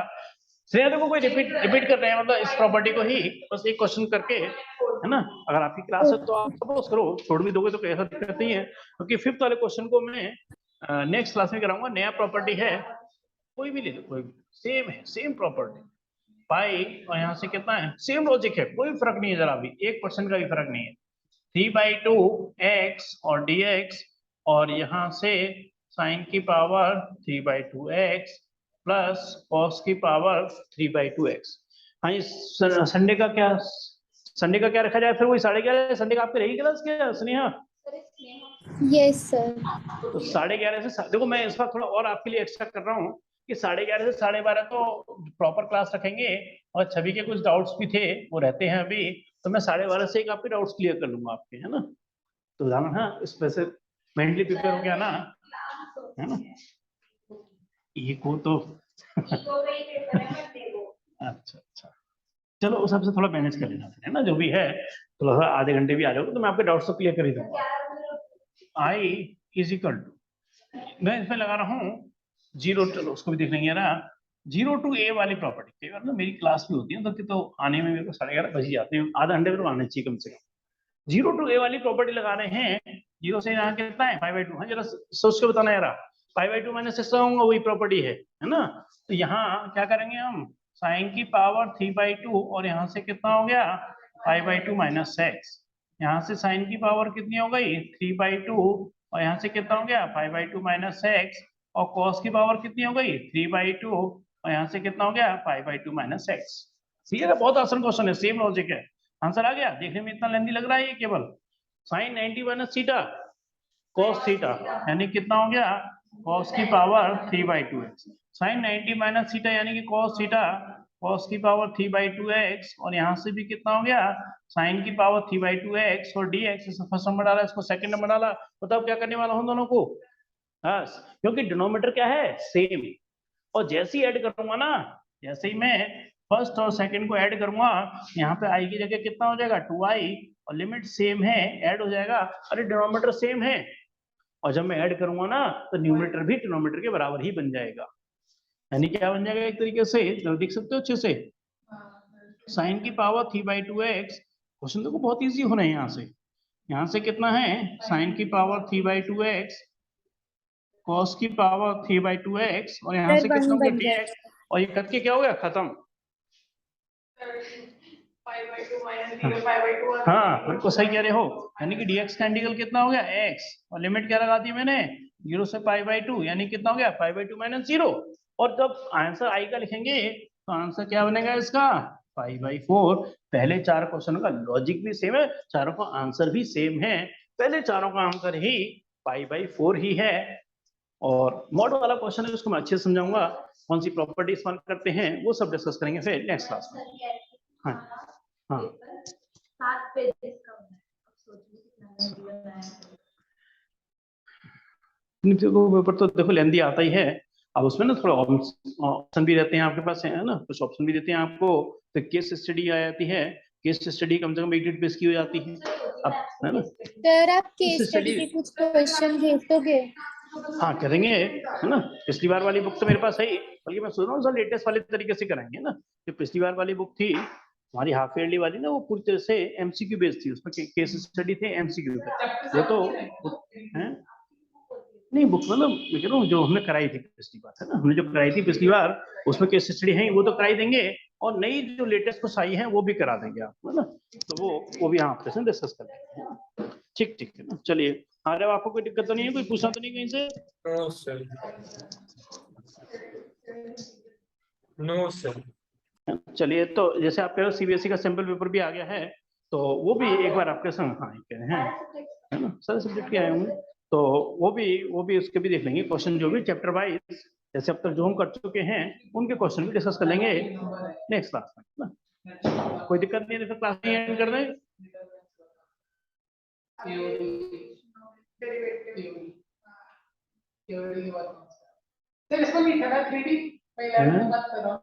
श्रेया देखो कोई रिपीट कर रहे हैं, मतलब इस प्रॉपर्टी को ही बस एक क्वेश्चन करके, है ना। अगर आपकी क्लास है तो आप सपोज करो, छोड़ भी दोगे तो कोई ऐसा दिक्कत नहीं है, क्योंकि 5th वाले क्वेश्चन को मैं नेक्स्ट क्लास में कराऊंगा। नया प्रॉपर्टी है, कोई भी ले लो, कोई भी सेम है, सेम प्रॉपर्टी, पाई और यहाँ से कितना है, सेम लॉजिक है, कोई फर्क नहीं है, जरा भी 1% का भी फर्क नहीं है। 3/2 x और dx, और यहाँ से साइन की पावर 3/2 x प्लस कॉस की पावर 3/2 x। हाँ ये संडे का क्या रखा जाए फिर? वही 11:30 संडे का आपके रही क्लास क्या स्नेहा? Yes sir. तो 11:30 से देखो मैं इस बार थोड़ा और आपके लिए एक्स्ट्रा कर रहा हूँ कि 11:30 से 12:30 तो प्रॉपर क्लास रखेंगे, और छवि के कुछ डाउट्स भी थे वो रहते हैं अभी, तो मैं 12:30 से एक आपके डाउट्स क्लियर कर लूंगा आपके, है ना। तो उदाहरण हाँ इस वैसे मेंटली प्रिपेयर हो गया ना, है ना। ये को तो अच्छा चलो उस हिसाब से थोड़ा मैनेज कर लेना है ना, जो भी है थोड़ा सा आधे घंटे भी आ जाओगे तो मैं आपके डाउट्स तो क्लियर कर ही दूंगा। I इज इक्वल टू, मैं इसमें लगा रहा हूँ 0, चलो उसको भी देख लेंगे ना। 0 to a वाली प्रॉपर्टी, कई बार ना मेरी क्लास भी होती है तो आने में मेरे को 11:30 बज ही जाते हैं, आधा घंटे में तो आना चाहिए कम से कम। 0 to a वाली प्रॉपर्टी लगा रहे हैं, 0 से यहाँ कितना है 5/2, हाँ जरा सोच के बताना यार, 5/2 माइनस 6 होगा, वही प्रॉपर्टी है ना। तो यहाँ क्या करेंगे हम, साइन की पावर 3/2 और यहाँ से कितना हो गया 5/2 माइनस 6, यहाँ से साइन की पावर कितनी हो गई 3/2 और यहाँ से कितना हो गया 5/2 माइनस 6, और कॉस की पावर कितनी हो गई 3/2 और यहाँ से कितना हो गया 5/2 माइनस 6। ठीक है, बहुत आसान क्वेश्चन है, सेम लॉजिक है, आंसर आ गया। देखने में इतना लेंथी लग रहा है ये, केवल sine 90 minus theta cos theta, यानी कितना हो गया कॉस की power 3/2x, sign 90 minus theta यानी कि कॉस थीटा कॉस की पावर 3/2x, और यहाँ से भी कितना हो गया साइन की पावर 3/2x, और dx फर्स्ट नंबर डाला, इसको सेकंड नंबर डाला। बताओ क्या करने वाला हूँ दोनों को, बस क्योंकि डिनोमिनेटर क्या है सेम, और जैसे ही ऐड करूंगा ना, जैसे ही मैं फर्स्ट और सेकंड को ऐड करूंगा, यहाँ पे i की जगह कितना हो जाएगा 2i, और लिमिट सेम है, ऐड हो जाएगा, अरे डिनोमिनेटर सेम है, और जब मैं ऐड करूंगा ना तो न्यूमरेटर भी डिनोमिनेटर के बराबर ही बन जाएगा। यानी क्या बन जाएगा एक तरीके से, जो देख सकते हो अच्छे से, साइन की पावर 3/2x, क्वेश्चन देखो बहुत इजी होना है। यहाँ से कितना है साइन की पावर 3/2x, कॉस की पावर 3/2x, और यहाँ से कितना हो गया dx, और ये करके क्या हो गया खत्म। हाँ बिल्कुल सही कह रहे हो, यानी कि dx का इंटीग्रल कितना हो गया x, और लिमिट क्या लगा दी मैंने 0 से π/2, यानी कितना हो गया π/2 माइनस 0, और जब आंसर i का लिखेंगे तो आंसर क्या बनेगा इसका π/4। पहले 4 क्वेश्चन का लॉजिक भी सेम है, चारों का आंसर भी सेम है, पहले चारों का आंसर ही π/4 ही है। और मॉड वाला क्वेश्चन है उसको मैं अच्छे से समझाऊंगा, कौन सी प्रॉपर्टी इस्तेमाल करते हैं वो सब डिस्कस करेंगे फिर नेक्स्ट क्लास में। हाँ हाँ 7 पेजेस का पेपर तो देखो लेंदी आता ही है, अब उसमें ना थोड़ा ऑप्शन भी रहते हैं आपके पास, है ना, कुछ ऑप्शन भी देते हैं आपको, तो केस स्टडी आ जाती है, केस स्टडी कम से कम 1 डेट पेज की हो जाती है, अब है ना। सर आप केस स्टडी के कुछ क्वेश्चन भेज दोगे? हाँ करेंगे, है ना। पिछली बार वाली बुक तो मेरे पास है ही, बल्कि मैं सोच रहा हूँ सर लेटेस्ट वाले तरीके से कराएंगे ना। जो पिछली बार वाली बुक थी हमारी हाफ ईयरली वाली ना, वो पूरी तरह से एमसीक्यू बेस्ड थी, उसमें केस स्टडी थे एमसीक्यू पे, वो तो है नहीं बुक, मतलब मैं कह रहा हूँ जो हमने कराई थी पिछली बार, है ना, हमने जो कराई थी पिछली बार उसमें केस स्टडी है वो तो कराई देंगे, और नई जो लेटेस्ट कुछ आई है वो भी करा देंगे आप, है ना। तो वो भी आप प्रेजेंट डिस्कस कर लेंगे, ठीक ठीक है ना। चलिए आ रहे हो, आपको कोई दिक्कत तो नहीं है, कोई पूछना तो नहीं कहीं से? No sir. चलिए, तो जैसे आप कह रहे हो सीबीएसई का सैंपल पेपर भी आ गया है, तो वो भी एक बार आपके संग, हाँ कह रहे हैं, है ना, सारे सब्जेक्ट के आए होंगे, तो वो भी उसके भी देख लेंगे क्वेश्चन, जो भी चैप्टर वाइज जैसे अब तक जो हम कर चुके हैं उनके क्वेश्चन भी डिस्कस कर लेंगे नेक्स्ट क्लास में, है ना। कोई दिक्कत नहीं है, तो क्लास नहीं एंड कर दें। इसको नहीं था 3D पहले बात कर रहा हूँ।